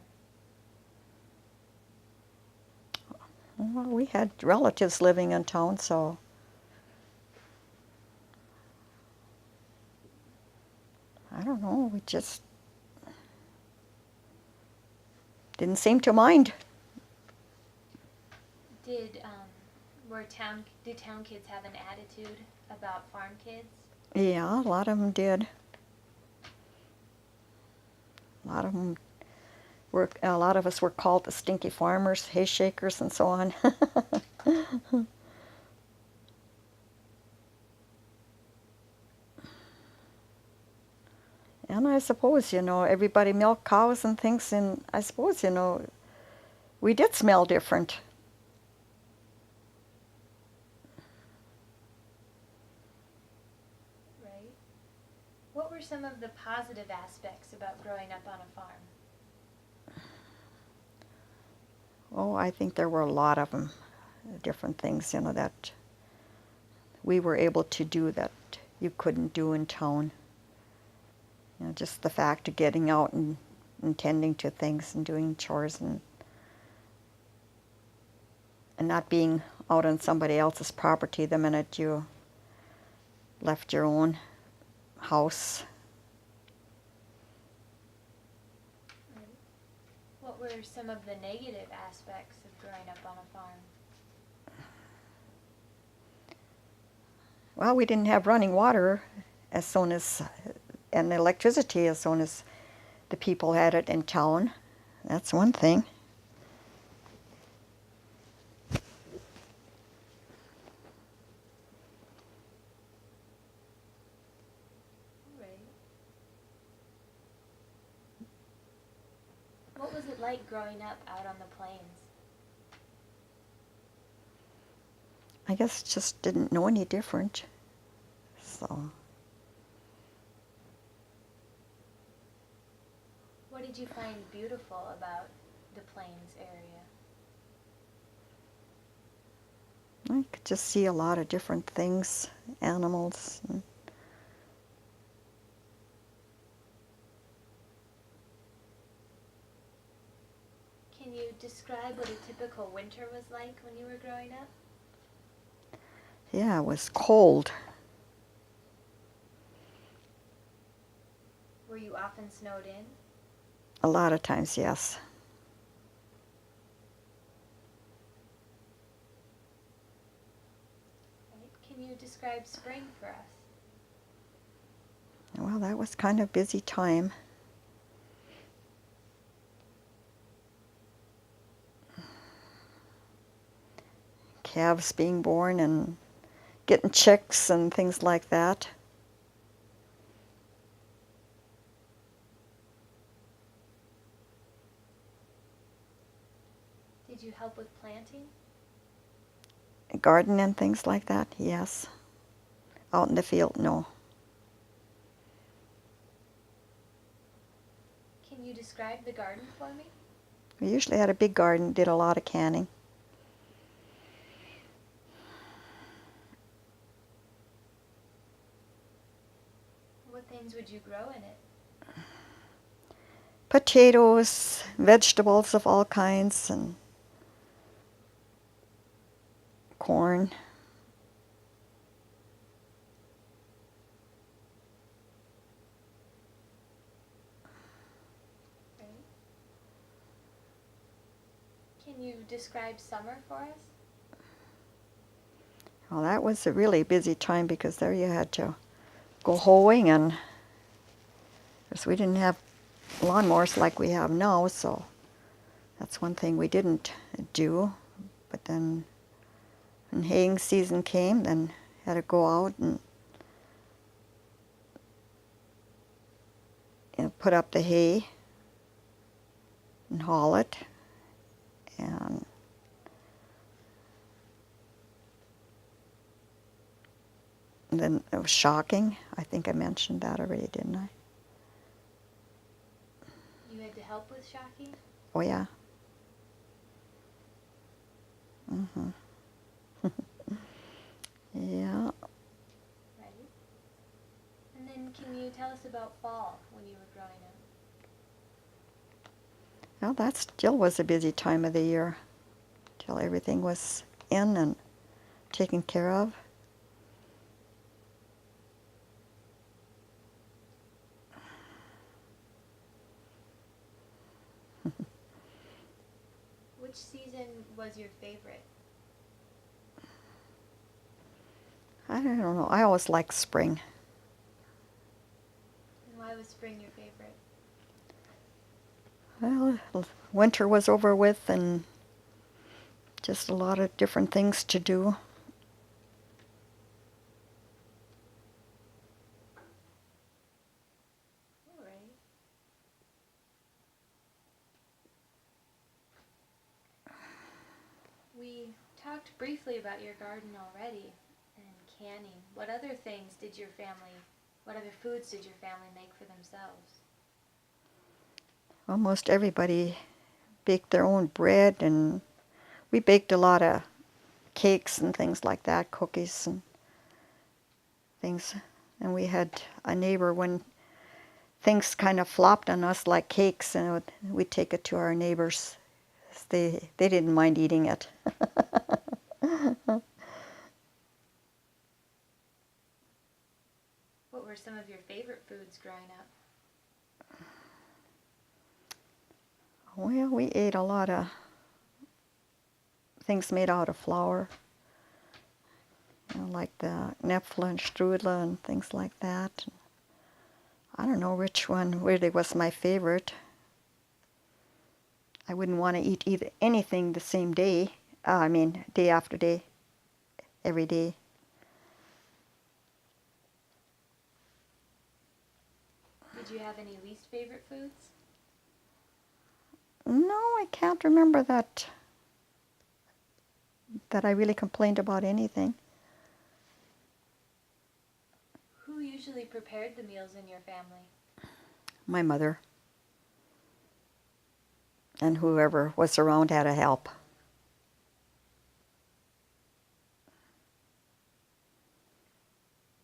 Well, we had relatives living in town, so I don't know, we just didn't seem to mind. Did town kids have an attitude about farm kids? Yeah, a lot of them did. A lot of us were called the stinky farmers, hay shakers, and so on. And I suppose, everybody milked cows and things, and I suppose, we did smell different. Right. What were some of the positive aspects about growing up on a farm? Oh, I think there were a lot of them, different things, that we were able to do that you couldn't do in town. Just the fact of getting out and tending to things and doing chores and not being out on somebody else's property the minute you left your own house. Right. What were some of the negative aspects of growing up on a farm? Well, we didn't have running water and electricity as soon as the people had it in town. That's one thing. Right. What was it like growing up out on the plains? I guess just didn't know any different. So, What did you find beautiful about the plains area? I could just see a lot of different things, animals. Can you describe what a typical winter was like when you were growing up? Yeah, it was cold. Were you often snowed in? A lot of times, yes. Right. Can you describe spring for us? Well, that was kind of a busy time. Calves being born and getting chicks and things like that. Did you help with planting? Garden and things like that, yes. Out in the field, no. Can you describe the garden for me? We usually had a big garden, did a lot of canning. What things would you grow in it? Potatoes, vegetables of all kinds, and corn. Right. Can you describe summer for us? Well, that was a really busy time because there you had to go hoeing, and because we didn't have lawnmowers like we have now, so that's one thing we didn't do. But then when haying season came, then had to go out and put up the hay and haul it, and And then it was shocking. I think I mentioned that already, didn't I? You had to help with shocking? Oh, yeah. Mm-hmm. Yeah. Right. And then can you tell us about fall when you were growing up? Well, that still was a busy time of the year till everything was in and taken care of. Which season was your favorite? I don't know. I always liked spring. And why was spring your favorite? Well, winter was over with and just a lot of different things to do. All right. We talked briefly about your garden already and canning. What other foods did your family make for themselves? Almost everybody baked their own bread, and we baked a lot of cakes and things like that, cookies and things. And we had a neighbor when things kind of flopped on us like cakes, and we'd take it to our neighbors. They didn't mind eating it. What were some of your favorite foods growing up? Well, we ate a lot of things made out of flour, like the Knepfler and Strudel and things like that. I don't know which one really was my favorite. I wouldn't want to eat anything the same day. Day after day, every day. Did you have any least favorite foods? No, I can't remember that I really complained about anything. Who usually prepared the meals in your family? My mother. And whoever was around had to help.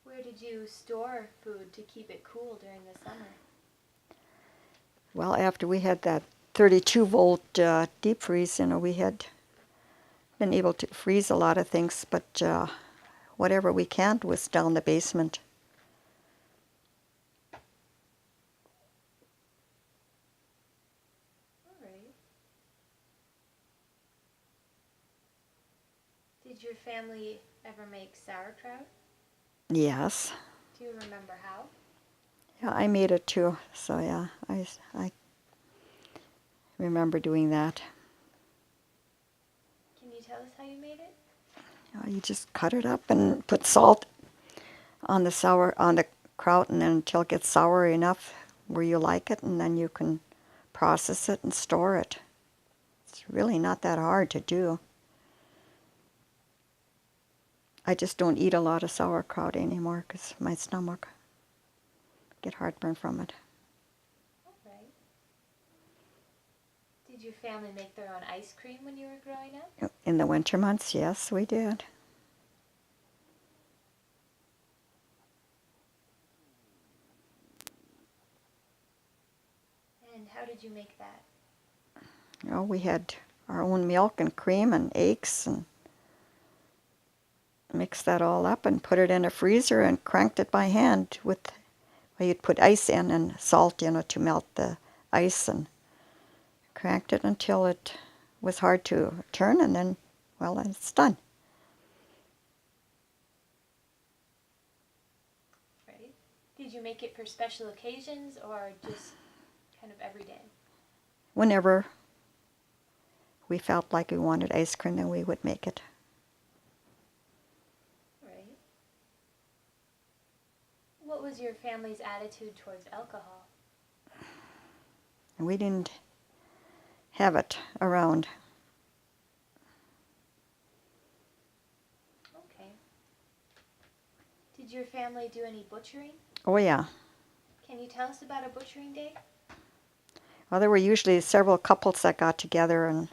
Where did you store food to keep it cool during the summer? Well, after we had that 32-volt deep freeze, we had been able to freeze a lot of things, but whatever we can't was down the basement. All right. Did your family ever make sauerkraut? Yes. Do you remember how? Yeah, I made it too, so yeah, I remember doing that. Can you tell us how you made it? You just cut it up and put salt on the kraut, and then until it gets sour enough where you like it, and then you can process it and store it. It's really not that hard to do. I just don't eat a lot of sauerkraut anymore because my stomach get heartburn from it. All right. Did your family make their own ice cream when you were growing up? In the winter months, yes, we did. And how did you make that? We had our own milk and cream and eggs and mixed that all up and put it in a freezer and cranked it by hand you'd put ice in and salt, to melt the ice, and cranked it until it was hard to turn, and then, well, then it's done. Right. Did you make it for special occasions or just kind of every day? Whenever we felt like we wanted ice cream, then we would make it. Right. What was your family's attitude towards alcohol? And we didn't have it around. Okay. Did Did your family do any butchering? Oh yeah. Can you tell us about a butchering day? Well, there were usually several couples that got together and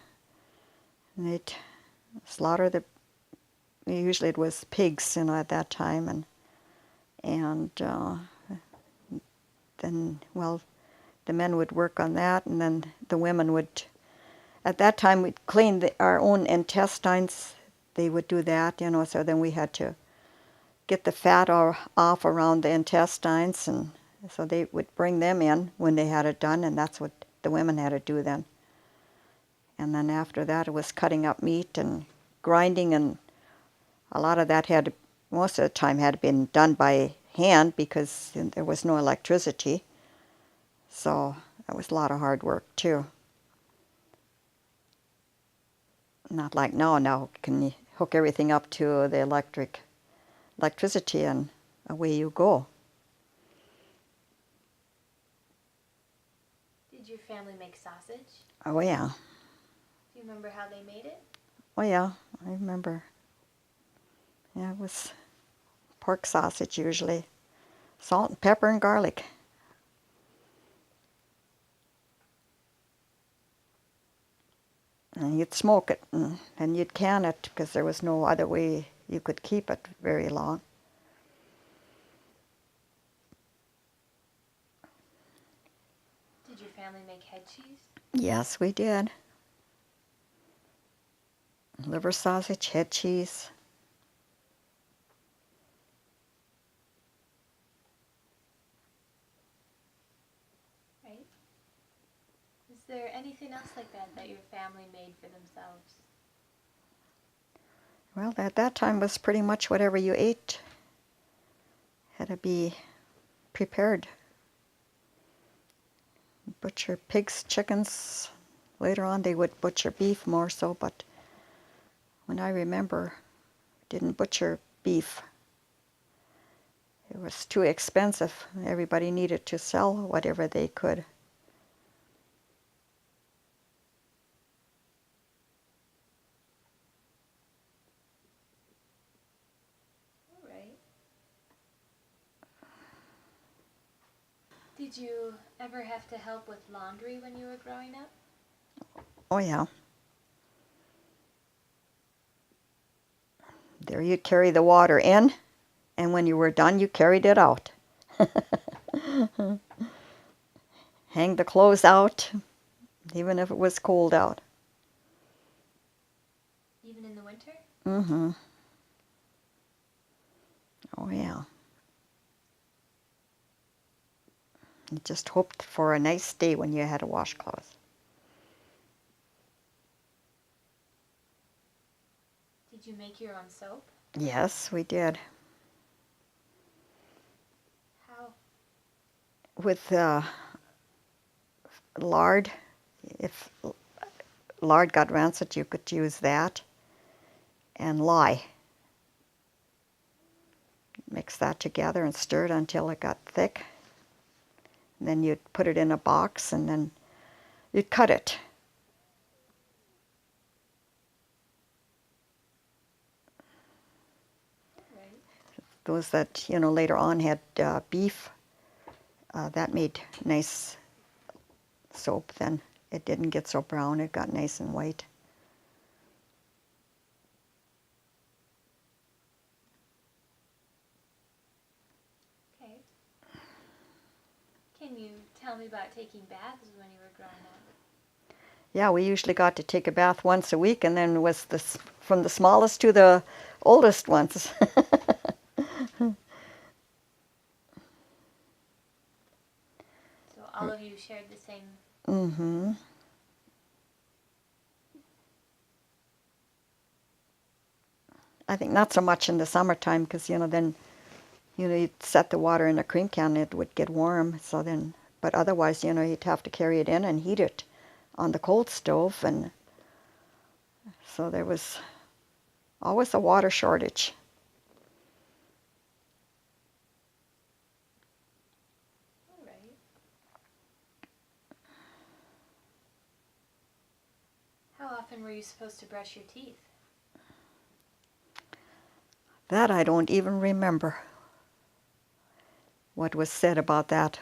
they'd slaughter the. Usually it was pigs, at that time, and then the men would work on that, and then the women would. At that time, we'd clean our own intestines. They would do that, So then we had to get the fat off around the intestines, and so they would bring them in when they had it done, and that's what the women had to do then. And then after that, it was cutting up meat and grinding, and a lot of that most of the time had been done by hand because there was no electricity. So that was a lot of hard work too. Not like now. Now can you hook everything up to the electricity and away you go. Did your family make sausage? Oh yeah. Do you remember how they made it? Oh yeah, I remember. Yeah, it was pork sausage usually. Salt and pepper and garlic. And you'd smoke it, and then you'd can it because there was no other way you could keep it very long. Did your family make head cheese? Yes, we did. Liver sausage, head cheese. Right. Is there anything else like that your family made for themselves? Well, at that time was pretty much whatever you ate had to be prepared. Butcher pigs, chickens. Later on they would butcher beef more so, but when I remember, didn't butcher beef. It was too expensive. Everybody needed to sell whatever they could. All right. Did you ever have to help with laundry when you were growing up? Oh yeah. There you'd carry the water in, and when you were done, you carried it out. Hang the clothes out, even if it was cold out. Even in the winter? Mm-hmm. Oh yeah. You just hoped for a nice day when you had to wash clothes. Did you make your own soap? Yes, we did. How? With lard. If lard got rancid, you could use that. And lye. Mix that together and stir it until it got thick. And then you'd put it in a box and then you'd cut it. Right. Those that, later on had beef, that made nice soap then. It didn't get so brown, it got nice and white. Okay. Can you tell me about taking baths when you were growing up? Yeah, we usually got to take a bath once a week, and then it was from the smallest to the oldest ones. So all of you shared the same. Mm-hmm. I think not so much in the summertime because, then, you'd set the water in a cream can, it would get warm. So then, but otherwise, you'd have to carry it in and heat it on the cold stove. And so there was always a water shortage. All right. How often were you supposed to brush your teeth? That I don't even remember. what was said about that.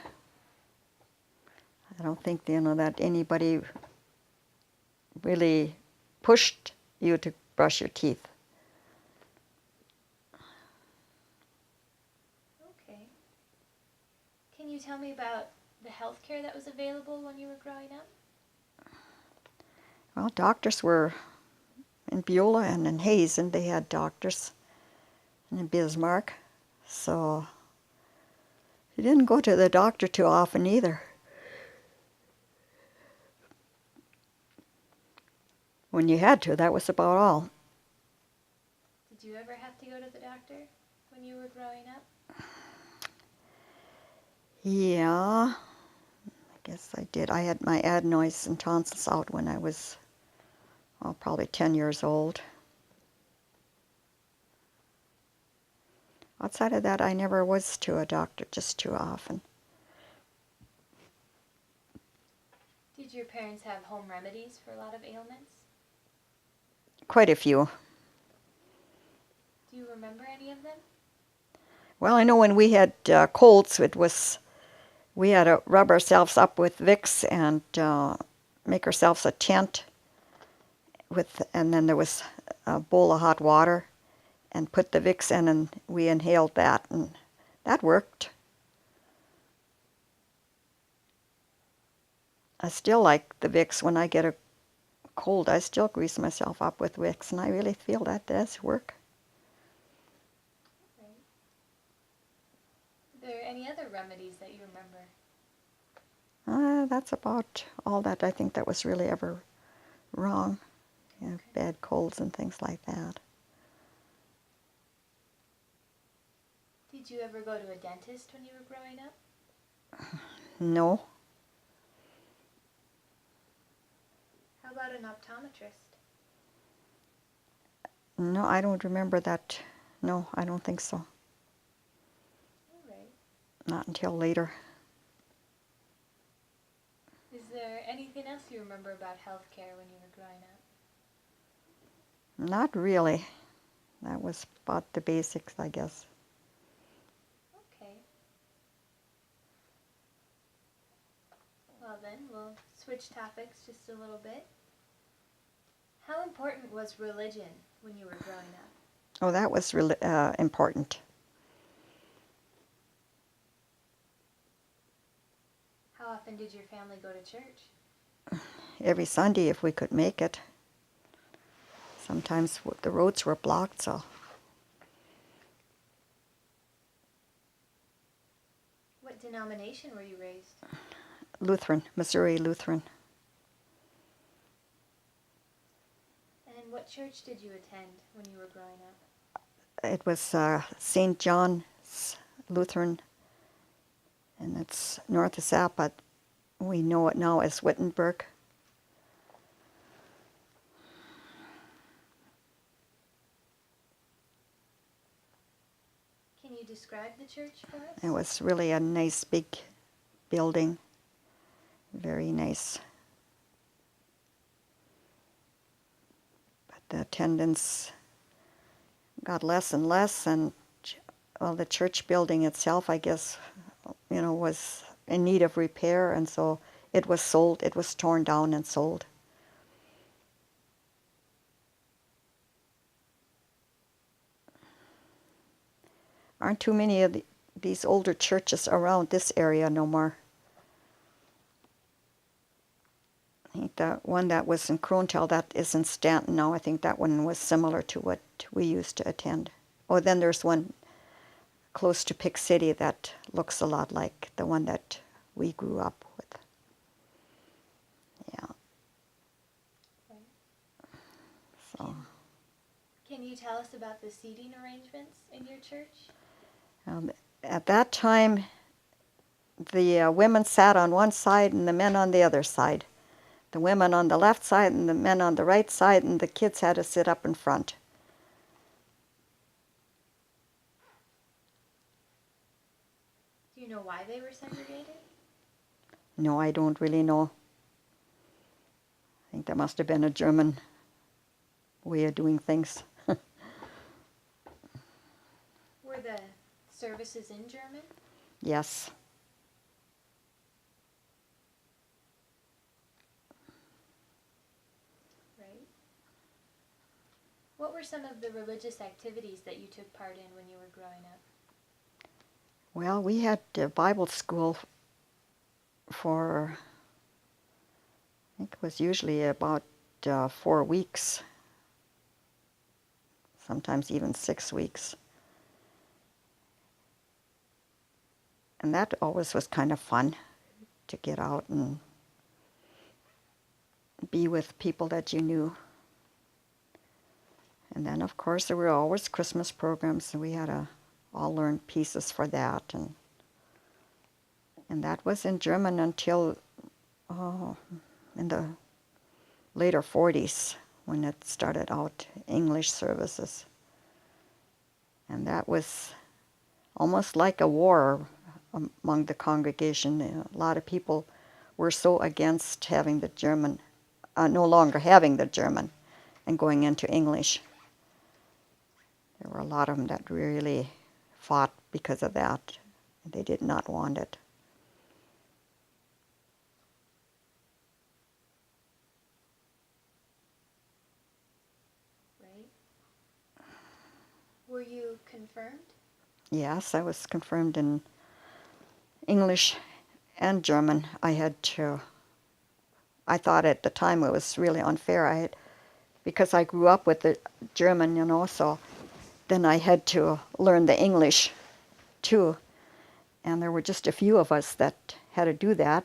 I don't think, that anybody really pushed you to brush your teeth. Okay. Can you tell me about the health care that was available when you were growing up? Well, doctors were in Beulah and in Hazen. They had doctors, and in Bismarck. So you didn't go to the doctor too often either. When you had to, that was about all. Did you ever have to go to the doctor when you were growing up? Yeah, I guess I did. I had my adenoids and tonsils out when I was, probably 10 years old. Outside of that, I never was to a doctor just too often. Did your parents have home remedies for a lot of ailments? Quite a few. Do you remember any of them? Well, I know when we had colds, we had to rub ourselves up with Vicks and make ourselves a tent and then there was a bowl of hot water and put the Vicks in, and we inhaled that, and that worked. I still like the Vicks. When I get a cold, I still grease myself up with Vicks, and I really feel that does work. Right. Are there any other remedies that you remember? That's about all that I think that was really ever wrong. Okay. Bad colds and things like that. Did you ever go to a dentist when you were growing up? No. How about an optometrist? No, I don't remember that. No, I don't think so. All right. Not until later. Is there anything else you remember about health care when you were growing up? Not really. That was about the basics, I guess. Okay. Well then, we'll switch topics just a little bit. How important was religion when you were growing up? Oh, that was really important. How often did your family go to church? Every Sunday if we could make it. Sometimes the roads were blocked, so. What denomination were you raised? Lutheran, Missouri Lutheran. And what church did you attend when you were growing up? It was St. John's Lutheran, and it's north of Zappa. We know it now as Wittenberg. Can you describe the church for us? It was really a nice big building. Very nice. But the attendance got less and less, and the church building itself, I guess, was in need of repair, and so it was sold. It was torn down and sold. Aren't too many of these older churches around this area no more. I think the one that was in Krontal, that is in Stanton now. I think that one was similar to what we used to attend. Oh, then there's one close to Pick City that looks a lot like the one that we grew up with. Yeah. Right. So. Can you tell us about the seating arrangements in your church? At that time, the women sat on one side and the men on the other side. The women on the left side and the men on the right side, and the kids had to sit up in front. Do you know why they were segregated? No, I don't really know. I think that must have been a German way of doing things. Were the services in German? Yes. Right. What were some of the religious activities that you took part in when you were growing up? Well, we had Bible school for, I think it was usually about 4 weeks, sometimes even 6 weeks. And that always was kind of fun to get out and be with people that you knew. And then, of course, there were always Christmas programs, and we had to all learn pieces for that. And that was in German until in the later 40s when it started out English services. And that was almost like a war among the congregation. A lot of people were so against having the German, no longer having the German and going into English. There were a lot of them that really fought because of that. They did not want it. Right. Were you confirmed? Yes, I was confirmed in English and German. I thought at the time it was really unfair. Because I grew up with the German, so then I had to learn the English too. And there were just a few of us that had to do that.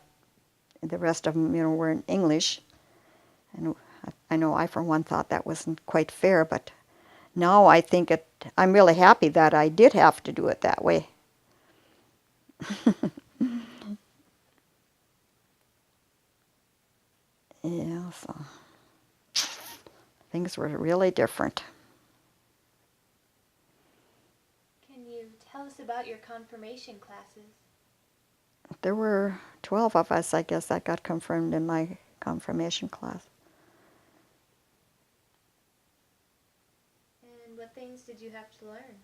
The rest of them, were in English. And I know I, for one, thought that wasn't quite fair, but now I think I'm really happy that I did have to do it that way. Yeah, so things were really different. Can you tell us about your confirmation classes? There were 12 of us, I guess, that got confirmed in my confirmation class. And what things did you have to learn?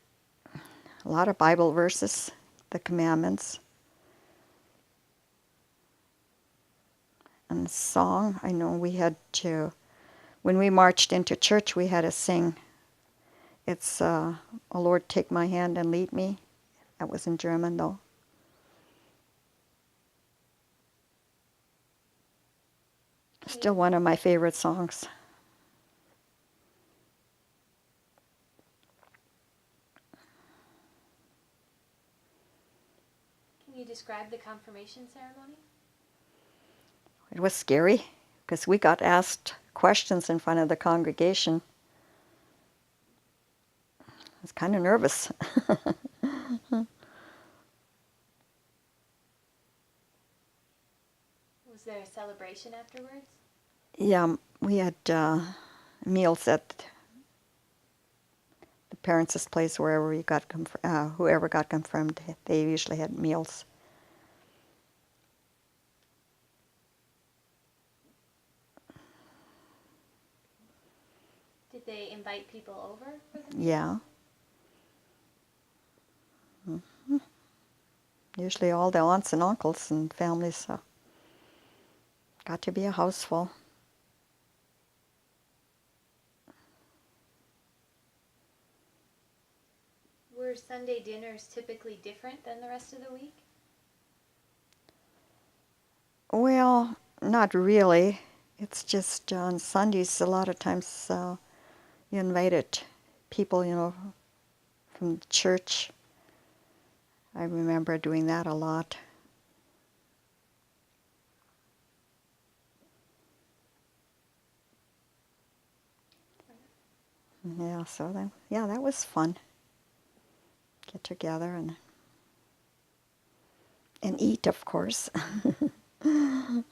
A lot of Bible verses, the commandments, and song. I know we had to, when we marched into church, we had to sing. It's, "O Lord, take my hand and lead me." That was in German, though. Still one of my favorite songs. Can you describe the confirmation ceremony? It was scary because we got asked questions in front of the congregation. I was kind of nervous. Was there a celebration afterwards? Yeah, we had meals at the parents' place wherever we got whoever got confirmed. They usually had meals. Did they invite people over for the meal? Yeah. Mm-hmm. Usually all the aunts and uncles and families. Got to be a house full. Were Sunday dinners typically different than the rest of the week? Well, not really. It's just on Sundays a lot of times you invited people, from the church. I remember doing that a lot. Yeah, so that was fun. Get together and eat, of course. Right.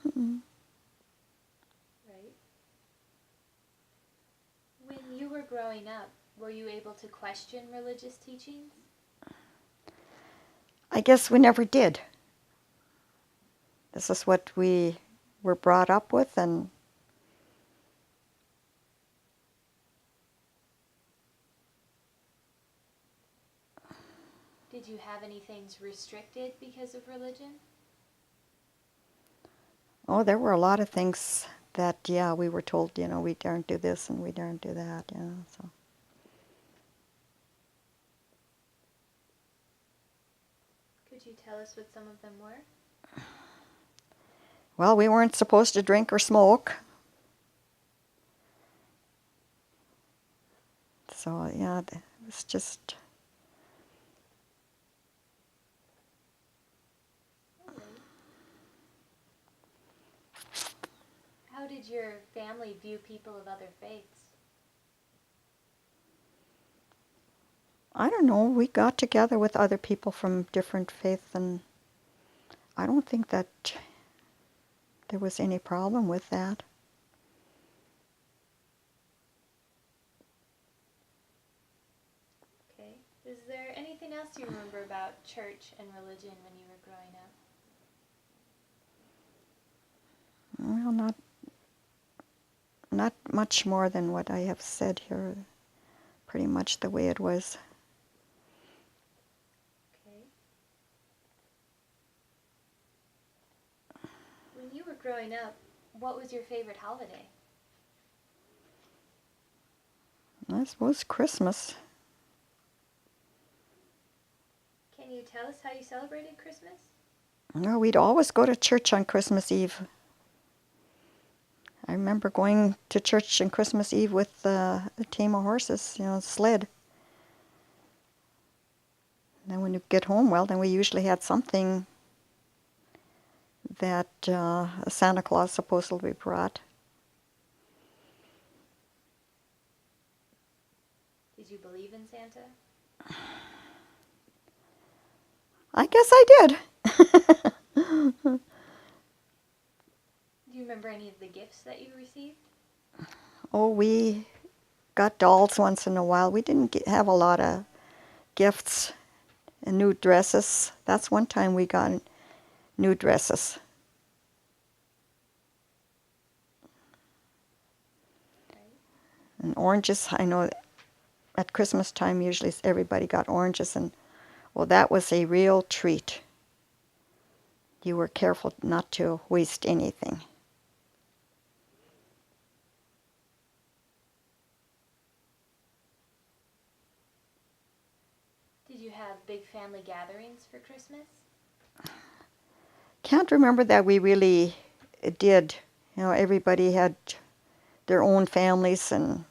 When you were growing up, were you able to question religious teachings? I guess we never did. This is what we were brought up with, and Did you have any things restricted because of religion? Oh, there were a lot of things that, yeah, we were told, we daren't do this and we daren't do that, so. Could you tell us what some of them were? Well, we weren't supposed to drink or smoke. So, yeah, it was just... Really? How did your family view people of other faiths? I don't know, we got together with other people from different faiths, and I don't think that there was any problem with that. Okay. Is there anything else you remember about church and religion when you were growing up? Well, not much more than what I have said here. Pretty much the way it was. Okay. When you were growing up, what was your favorite holiday? I suppose Christmas. Can you tell us how you celebrated Christmas? No, we'd always go to church on Christmas Eve. I remember going to church on Christmas Eve with a team of horses, sled. And then when you get home, well, then we usually had something that Santa Claus supposedly brought. Did you believe in Santa? I guess I did. Do you remember any of the gifts that you received? Oh, we got dolls once in a while. We didn't have a lot of gifts and new dresses. That's one time we got new dresses. Right. And oranges, I know at Christmas time usually everybody got oranges, and well, that was a real treat. You were careful not to waste anything. Did you have big family gatherings for Christmas? Can't remember that we really did. Everybody had their own families, and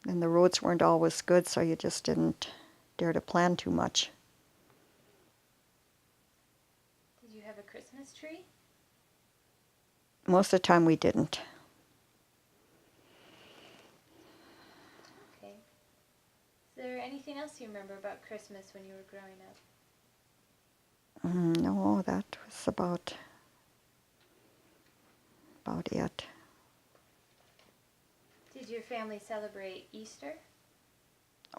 the roads weren't always good, so you just didn't dare to plan too much. Did you have a Christmas tree? Most of the time we didn't. Okay. Is there anything else you remember about Christmas when you were growing up? No, that was about it. Did your family celebrate Easter?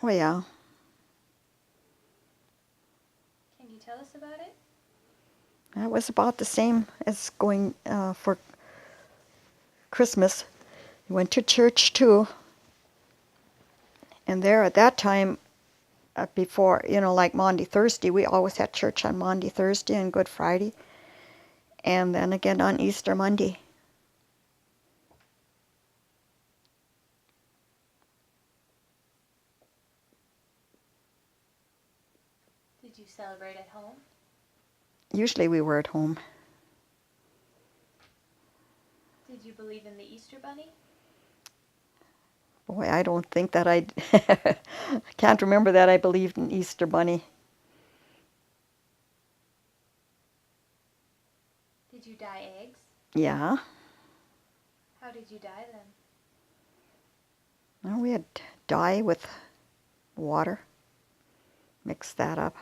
Oh, yeah. Can you tell us about it? It was about the same as going for Christmas. We went to church too. And there at that time, before, like Maundy Thursday, we always had church on Maundy Thursday and Good Friday. And then again on Easter Monday. Did you celebrate at home? Usually we were at home. Did you believe in the Easter Bunny? Boy, I don't think that I can't remember that I believed in Easter Bunny. Did you dye eggs? Yeah. How did you dye them? Well, we had dye with water. Mix that up.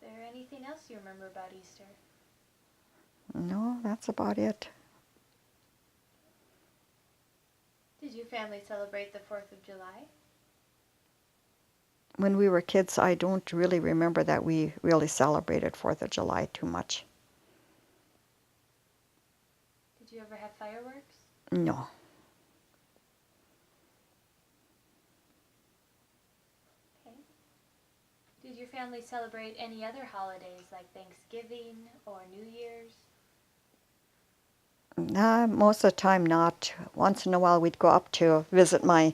Is there anything else you remember about Easter? No, that's about it. Did your family celebrate the 4th of July? When we were kids, I don't really remember that we really celebrated 4th of July too much. Did you ever have fireworks? No. your family celebrate any other holidays like Thanksgiving or New Year's? Most of the time not. Once in a while we'd go up to visit my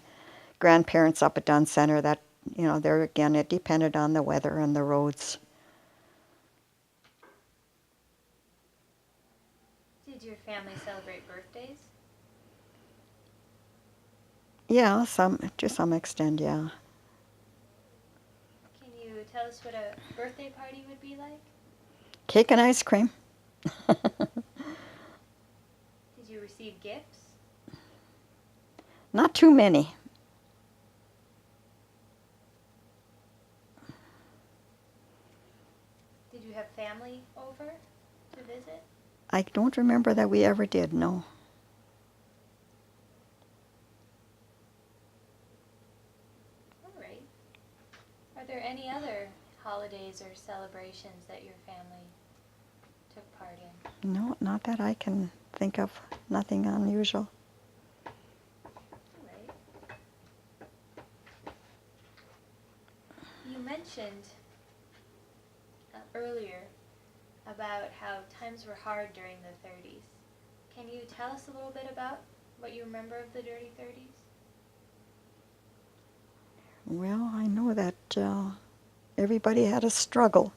grandparents up at Dunn Center. That, there again, it depended on the weather and the roads. Did your family celebrate birthdays? Yeah, to some extent, yeah. Can you tell us what a birthday party would be like? Cake and ice cream. Did you receive gifts? Not too many. Did you have family over to visit? I don't remember that we ever did, no. All right. Are there any other holidays or celebrations that your family took part in? No, not that I can think of. Nothing unusual. All right. You mentioned earlier about how times were hard during the 30s. Can you tell us a little bit about what you remember of the dirty 30s? Well, I know that everybody had a struggle.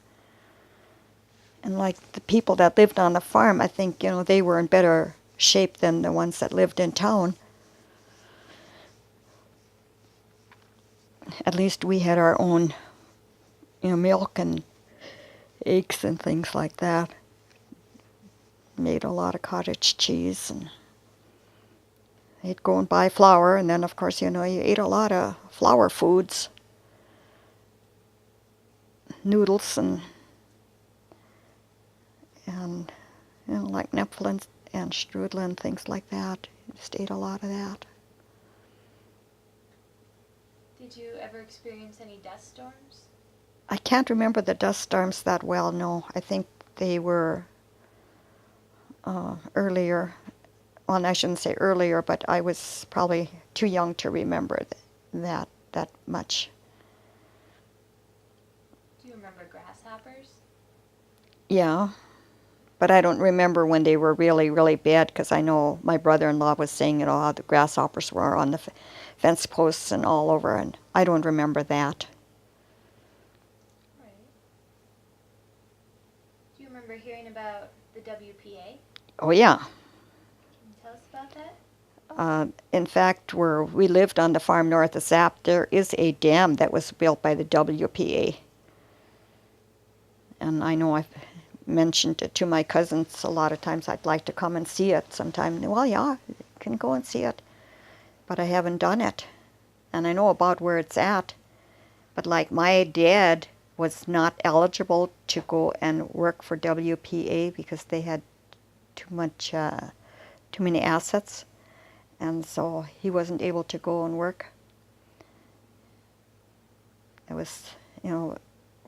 And like the people that lived on the farm, I think, they were in better shape than the ones that lived in town. At least we had our own, milk and eggs and things like that. Made a lot of cottage cheese, and they'd go and buy flour, and then of course, you ate a lot of flour foods, noodles and like Nepflin and strudel and things like that. Just ate a lot of that. Did you ever experience any dust storms? I can't remember the dust storms that well, no. I think they were earlier. Well, I shouldn't say earlier, but I was probably too young to remember that much. Do you remember grasshoppers? Yeah, but I don't remember when they were really, really bad, because I know my brother-in-law was saying, how the grasshoppers were on the fence posts and all over, and I don't remember that. Right. Do you remember hearing about the WPA? Oh, yeah. Can you tell us about that? In fact, where we lived on the farm north of Zapp, there is a dam that was built by the WPA. And I know I've mentioned it to my cousins a lot of times. I'd like to come and see it sometime. Well, yeah, you can go and see it. But I haven't done it. And I know about where it's at. But like my dad was not eligible to go and work for WPA because they had too many assets. And so he wasn't able to go and work. It was,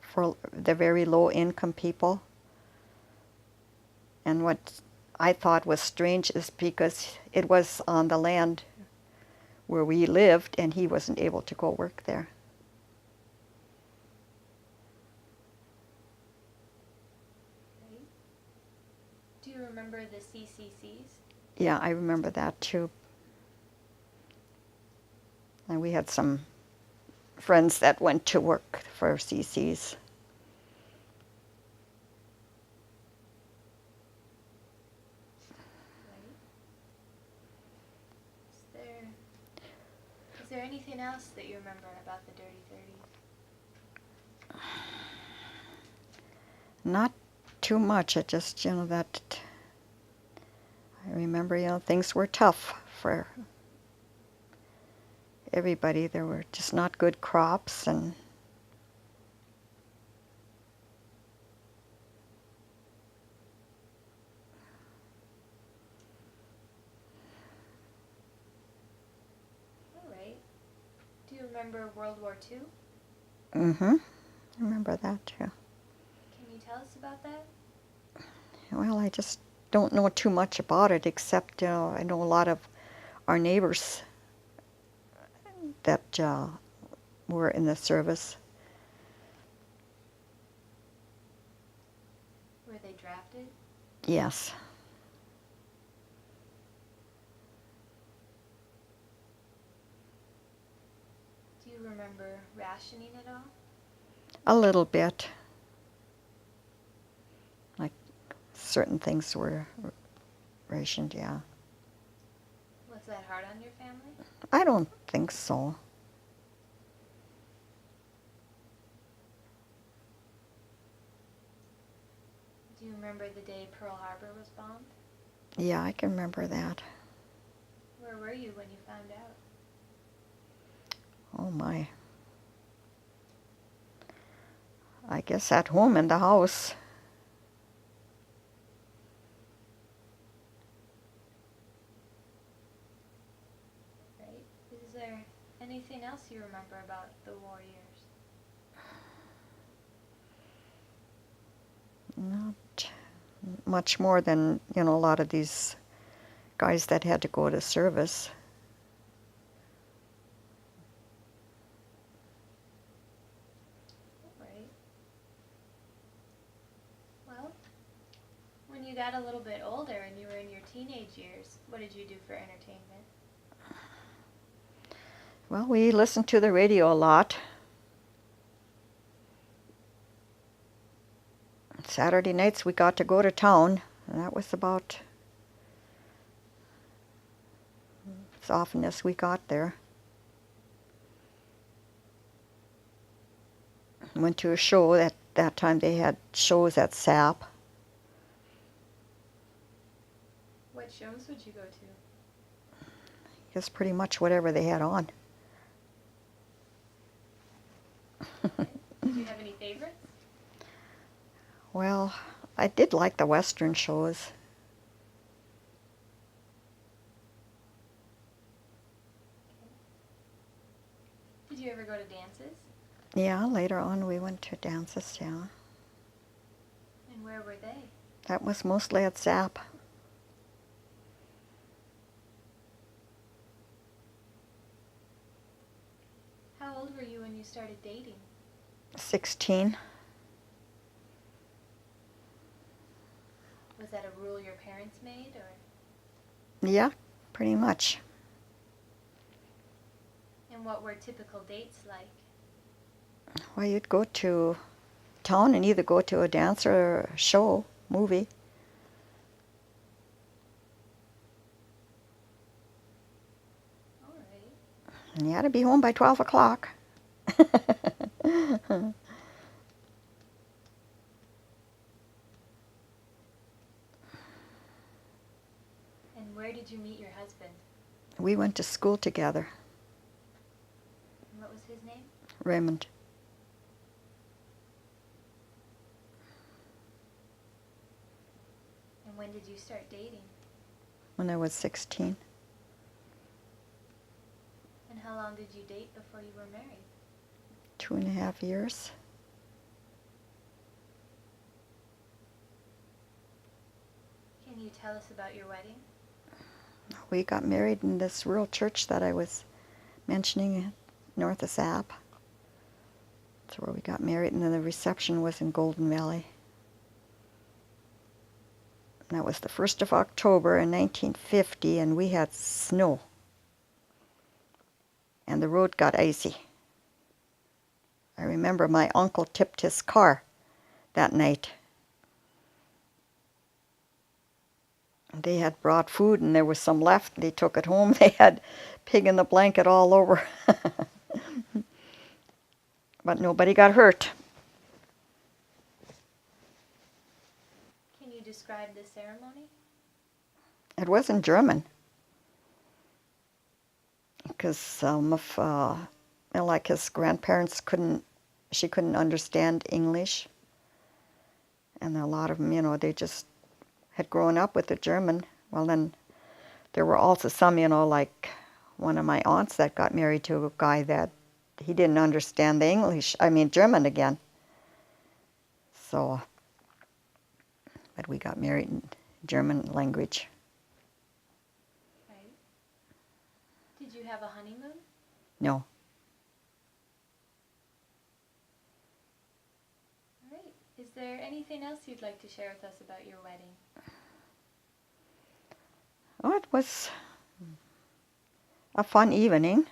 for the very low income people. And what I thought was strange is because it was on the land where we lived, and he wasn't able to go work there. Right. Do you remember the CCCs? Yeah, I remember that too. And we had some friends that went to work for CCs. Is there anything else that you remember about the dirty 30s? Not too much. It just, that I remember, things were tough for everybody. There were just not good crops, and Do you remember World War II? I remember that too. Can you tell us about that? Well, I just don't know too much about it, except I know a lot of our neighbors that were in the service. Yes. Do you remember rationing at all? A little bit. Like certain things were rationed, yeah. Was that hard on your family? I don't think so. Do you remember the day Pearl Harbor was bombed? Yeah, I can remember that. Where were you when you found out? Oh my. I guess at home in the house. Right? Is there anything else you remember about the war years? Not much more than, a lot of these guys that had to go to service. Right. Well, when you got a little bit older and you were in your teenage years, what did you do for entertainment? Well, we listened to the radio a lot. Saturday nights we got to go to town, and that was about as often as we got there. Went to a show. At that time they had shows at SAP. What shows would you go to? I guess pretty much whatever they had on. Did you have any favorites? Well, I did like the Western shows. Did you ever go to dances? Yeah, later on we went to dances, yeah. And where were they? That was mostly at SAP. How old were you when you started dating? 16. Was that a rule your parents made, or? Yeah, pretty much. And what were typical dates like? Well, you'd go to town and either go to a dance or a show, movie. All right. And you had to be home by 12 o'clock. And where did you meet your husband? We went to school together, And what was his name? Raymond. And when did you start dating? When I was 16. And how long did you date before you were married? 2.5 years. Can you tell us about your wedding? We got married in this rural church that I was mentioning north of Sap. That's where we got married, and then the reception was in Golden Valley. And that was the 1st of October in 1950, and we had snow. And the road got icy. I remember my uncle tipped his car that night. They had brought food and there was some left. They took it home. They had pig in the blanket all over. But nobody got hurt. Can you describe the ceremony? It was in German. Because some of, like his grandparents she couldn't understand English. And a lot of them, they just had grown up with the German. Well, then there were also some, like one of my aunts that got married to a guy that he didn't understand the German again. So, but we got married in German language. Right. Did you have a honeymoon? No. Right. Is there anything else you'd like to share with us about your wedding? Oh, it was a fun evening.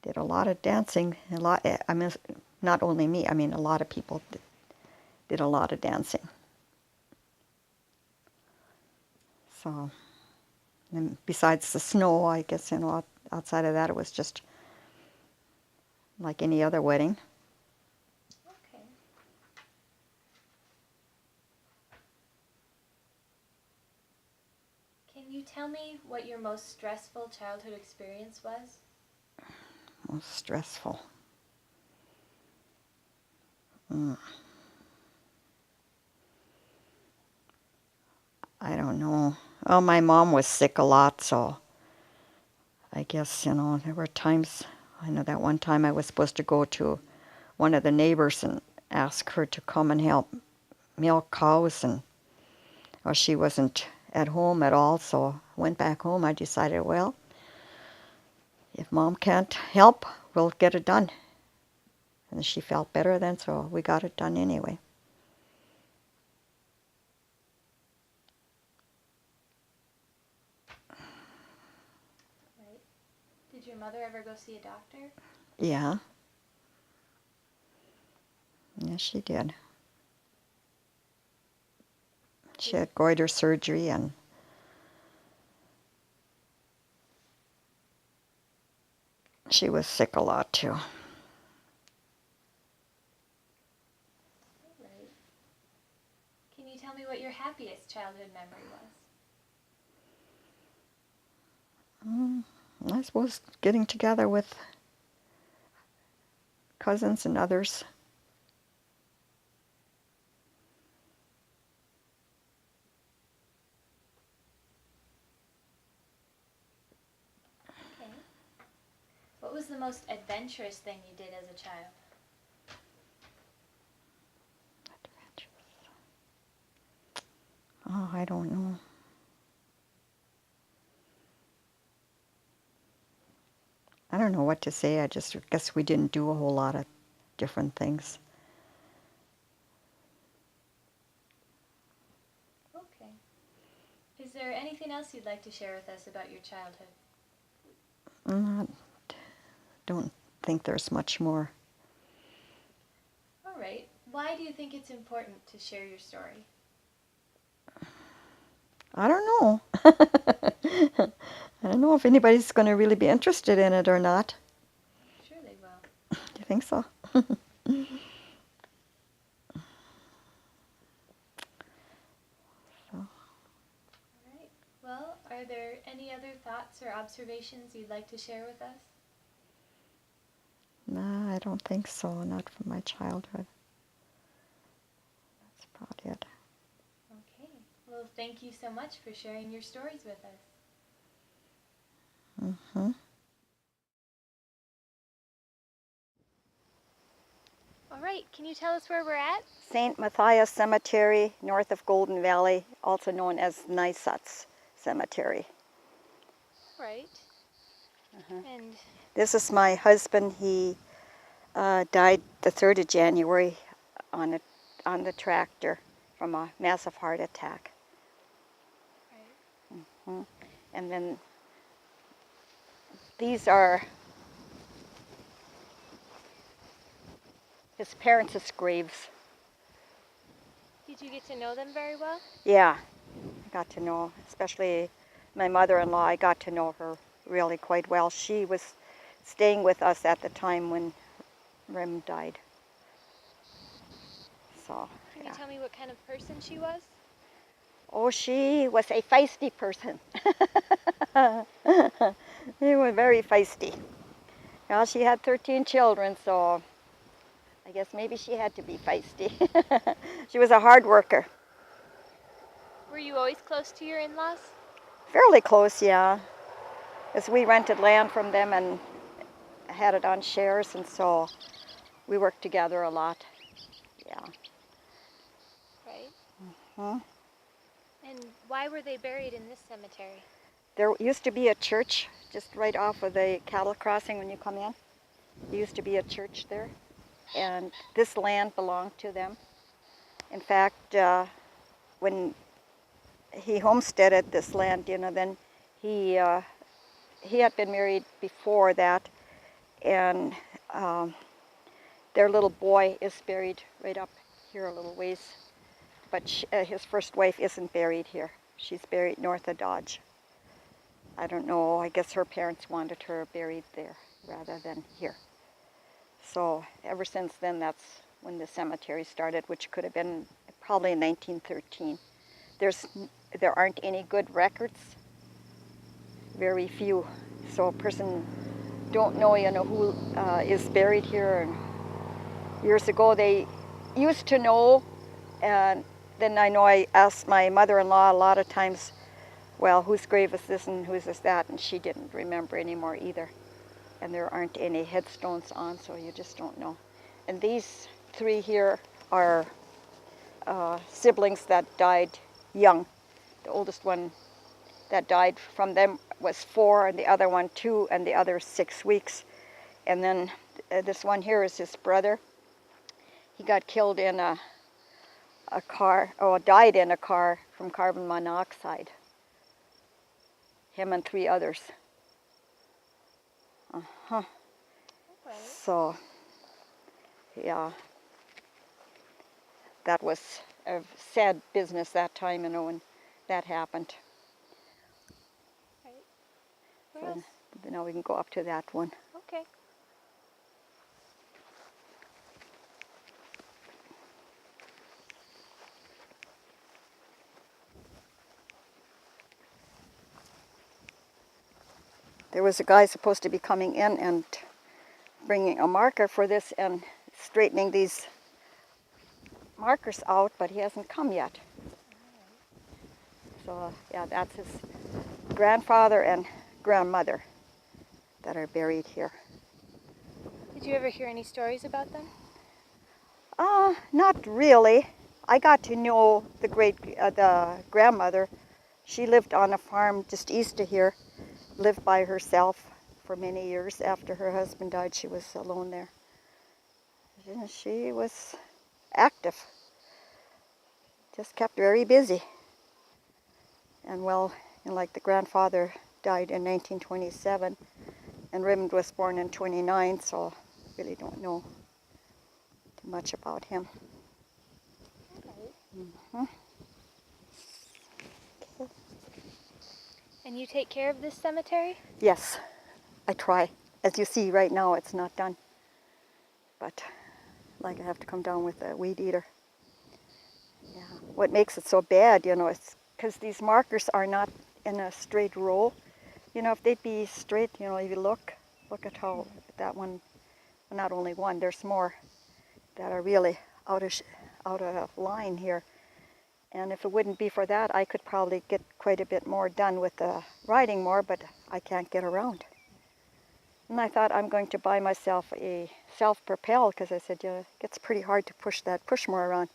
Did a lot of dancing. I mean, not only me. I mean, a lot of people did a lot of dancing. So, and besides the snow, I guess, outside of that, it was just like any other wedding. Okay. Can you tell me what your most stressful childhood experience was? Most stressful. I don't know. Well, my mom was sick a lot, so I guess, there were times. I know that one time I was supposed to go to one of the neighbors and ask her to come and help milk cows, and well, she wasn't at home at all, so I went back home. I decided, well, if Mom can't help, we'll get it done. And she felt better then, so we got it done anyway. Right. Did your mother ever go see a doctor? Yeah. Yes, she did. She had goiter surgery, and she was sick a lot too. Right. Can you tell me what your happiest childhood memory was? I suppose getting together with cousins and others. Okay. What was the most adventurous thing you did as a child? Oh, I don't know. I don't know what to say. I just guess we didn't do a whole lot of different things. Okay. Is there anything else you'd like to share with us about your childhood? I don't think there's much more. All right. Why do you think it's important to share your story? I don't know. I don't know if anybody's going to really be interested in it or not. Sure they will. Do you think so? So, All right. Well, are there any other thoughts or observations you'd like to share with us? no, I don't think so. Not from my childhood. That's about it. Okay. Well, thank you so much for sharing your stories with us. Mm-hmm. All right. Can you tell us where we're at? St. Matthias Cemetery, north of Golden Valley, also known as Nysut's Cemetery. Right. And This is my husband. He died the 3rd of January on the tractor from a massive heart attack. right. And then these are his parents' graves. Did you get to know them very well? Yeah, I got to know, especially my mother-in-law, I got to know her really quite well. She was staying with us at the time when Rem died. So, Can yeah. you tell me what kind of person she was? Oh, she was a feisty person. She was very feisty. Well, she had 13 children, so I guess maybe she had to be feisty. She was a hard worker. Were you always close to your in-laws? Fairly close, yeah. As we rented land from them and had it on shares, and so we worked together a lot. Yeah. Right. Huh? And why were they buried in this cemetery? There used to be a church just right off of the cattle crossing when you come in. There used to be a church there, and this land belonged to them. In fact, when he homesteaded this land, then he had been married before that, and their little boy is buried right up here a little ways. But his first wife isn't buried here. She's buried north of Dodge. I don't know, I guess her parents wanted her buried there rather than here. So ever since then, that's when the cemetery started, which could have been probably in 1913. There aren't any good records, very few. So a person don't know, who is buried here. And years ago, they used to know, and then I know I asked my mother-in-law a lot of times, well, whose grave is this and whose is that? And she didn't remember anymore either. And there aren't any headstones on, so you just don't know. And these three here are siblings that died young. The oldest one that died from them was 4, and the other one 2, and the other 6 weeks. And then this one here is his brother. He got killed in a car, or died in a car from carbon monoxide. Him and 3 others. Okay. So, yeah, that was a sad business that time, when that happened. Right. So now we can go up to that one. Okay. There was a guy supposed to be coming in and bringing a marker for this and straightening these markers out, but he hasn't come yet. So yeah, that's his grandfather and grandmother that are buried here. Did you ever hear any stories about them? Not really. I got to know the grandmother. She lived on a farm just east of here, lived by herself for many years. After her husband died, she was alone there. And she was active, just kept very busy. And like the grandfather died in 1927, and Raymond was born in 29, so really don't know too much about him. Okay. And you take care of this cemetery? Yes, I try. As you see right now, it's not done. But I have to come down with a weed eater. Yeah. What makes it so bad, it's because these markers are not in a straight row. If they'd be straight, if you look at how that one, not only one, there's more that are really out of line here. And if it wouldn't be for that, I could probably get quite a bit more done with the riding more, but I can't get around. And I thought I'm going to buy myself a self-propel, because I said, it gets pretty hard to push that pushmore around.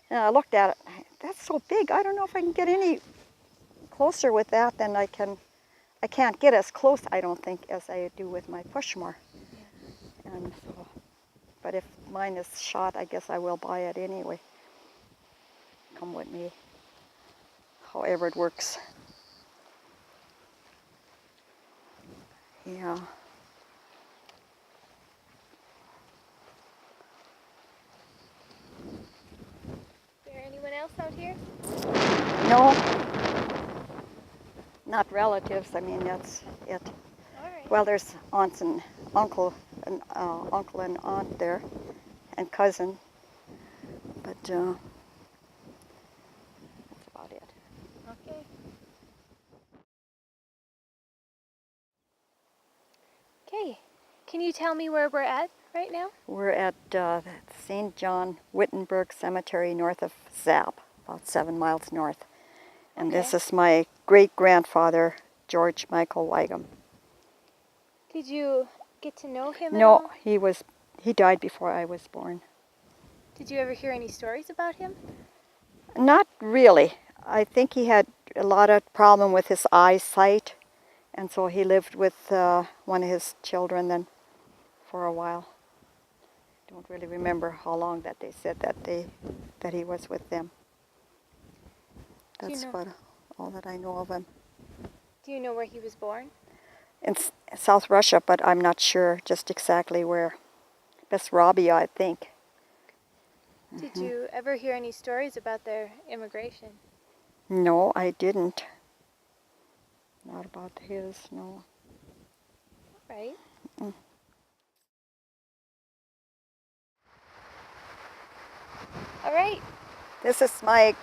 And I looked at it, that's so big, I don't know if I can get any closer with that than I can't get as close, I don't think, as I do with my pushmore. Yeah. And so, but if mine is shot, I guess I will buy it anyway. Come with me, however it works. Yeah. Is there anyone else out here? No, not relatives. I mean, that's it. All right. Well, there's aunts and uncle and aunt there, and cousin, but that's about it. Okay. Okay. Can you tell me where we're at right now? We're at St. John Wittenberg Cemetery north of Zab, about 7 miles north. And Okay. this is my great-grandfather, George Michael Weigum. Did you get to know him at No, all? he died before I was born. Did you ever hear any stories about him? Not really. I think he had a lot of problem with his eyesight, and so he lived with one of his children then for a while. Don't really remember how long that they said that he was with them. That's all that I know of him. Do you know where he was born? In South Russia, but I'm not sure just exactly where. Bessarabia, I think. Did you ever hear any stories about their immigration? No, I didn't. Not about his, no. Right. All right. This is my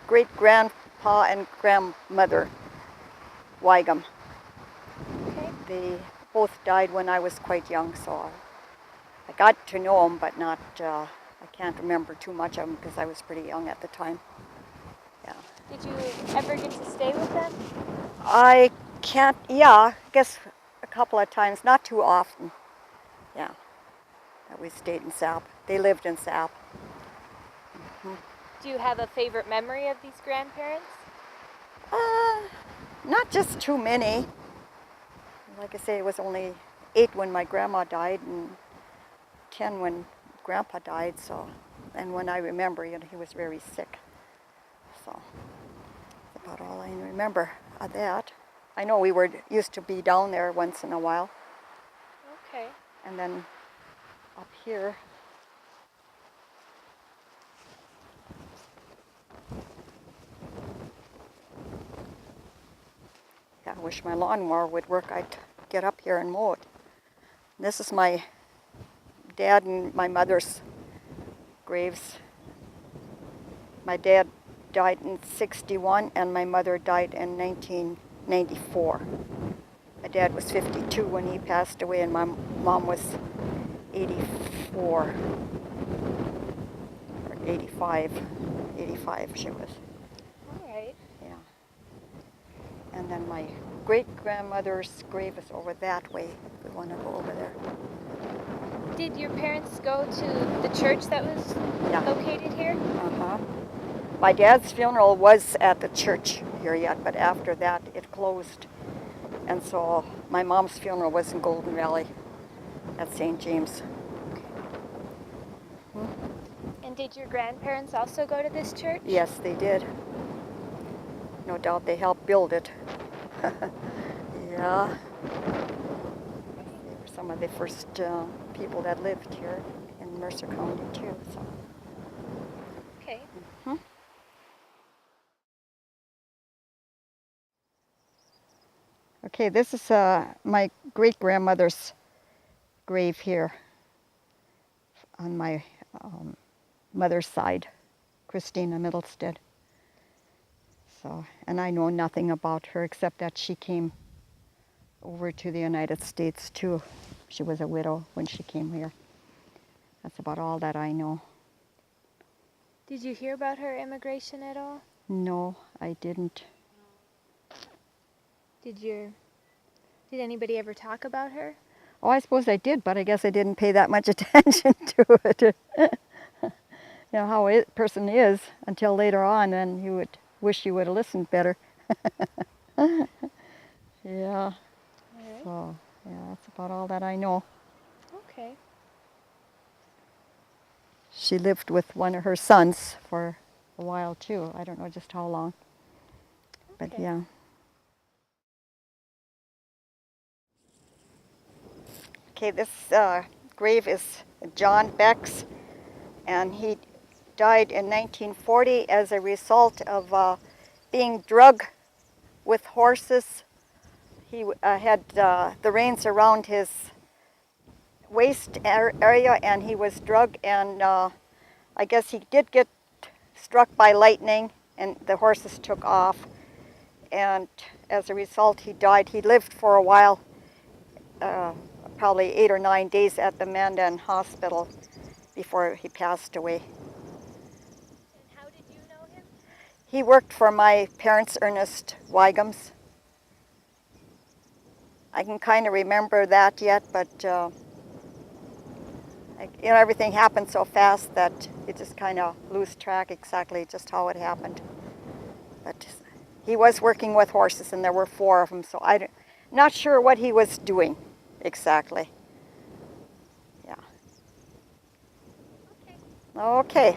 great-grandpa and grandmother, Weigum. Okay. They both died when I was quite young, so I got to know them, but not, I can't remember too much of them because I was pretty young at the time. Yeah. Did you ever get to stay with them? I can't, yeah, I guess a couple of times, not too often. Yeah, that we stayed in Sap. They lived in Sap. Do you have a favorite memory of these grandparents? Not just too many. Like I say, it was only 8 when my grandma died and 10 when Grandpa died. So, and when I remember, he was very sick. So, that's about all I remember of that. I know we used to be down there once in a while. Okay. And then up here. Yeah, I wish my lawnmower would work. I'd get up here and mow it. This is my dad and my mother's graves. My dad died in '61 and my mother died in 1994. My dad was 52 when he passed away and my mom was 84 or 85. 85 she was. All right. Yeah. And then my great-grandmother's grave is over that way, if we want to go over there. Did your parents go to the church that was located here? Uh-huh. My dad's funeral was at the church here yet, but after that it closed. And so my mom's funeral was in Golden Valley at St. James. And did your grandparents also go to this church? Yes, they did. No doubt they helped build it. Yeah. They were some of the first people that lived here in Mercer County too. So. Okay. Okay, this is my great-grandmother's grave here on my mother's side, Christina Middlestead. So, and I know nothing about her except that she came over to the United States too. She was a widow when she came here. That's about all that I know. Did you hear about her immigration at all? No, I didn't. Did anybody ever talk about her? Oh, I suppose I did, but I guess I didn't pay that much attention to it. You know how a person is until later on, and you would wish you would have listened better. Yeah. Right. So, yeah, that's about all that I know. Okay. She lived with one of her sons for a while too. I don't know just how long. But Okay. yeah. Okay, this grave is John Beck's, and he died in 1940 as a result of being drugged with horses. He had the reins around his waist area, and he was drugged, and I guess he did get struck by lightning, and the horses took off, and as a result he died. He lived for a while, probably 8 or 9 days at the Mandan Hospital before he passed away. And how did you know him? He worked for my parents, Ernest Weigums. I can kind of remember that yet, but everything happened so fast that you just kind of lose track exactly just how it happened. But He was working with horses, and there were 4 of them, so I'm not sure what he was doing exactly. Yeah. Okay. Okay.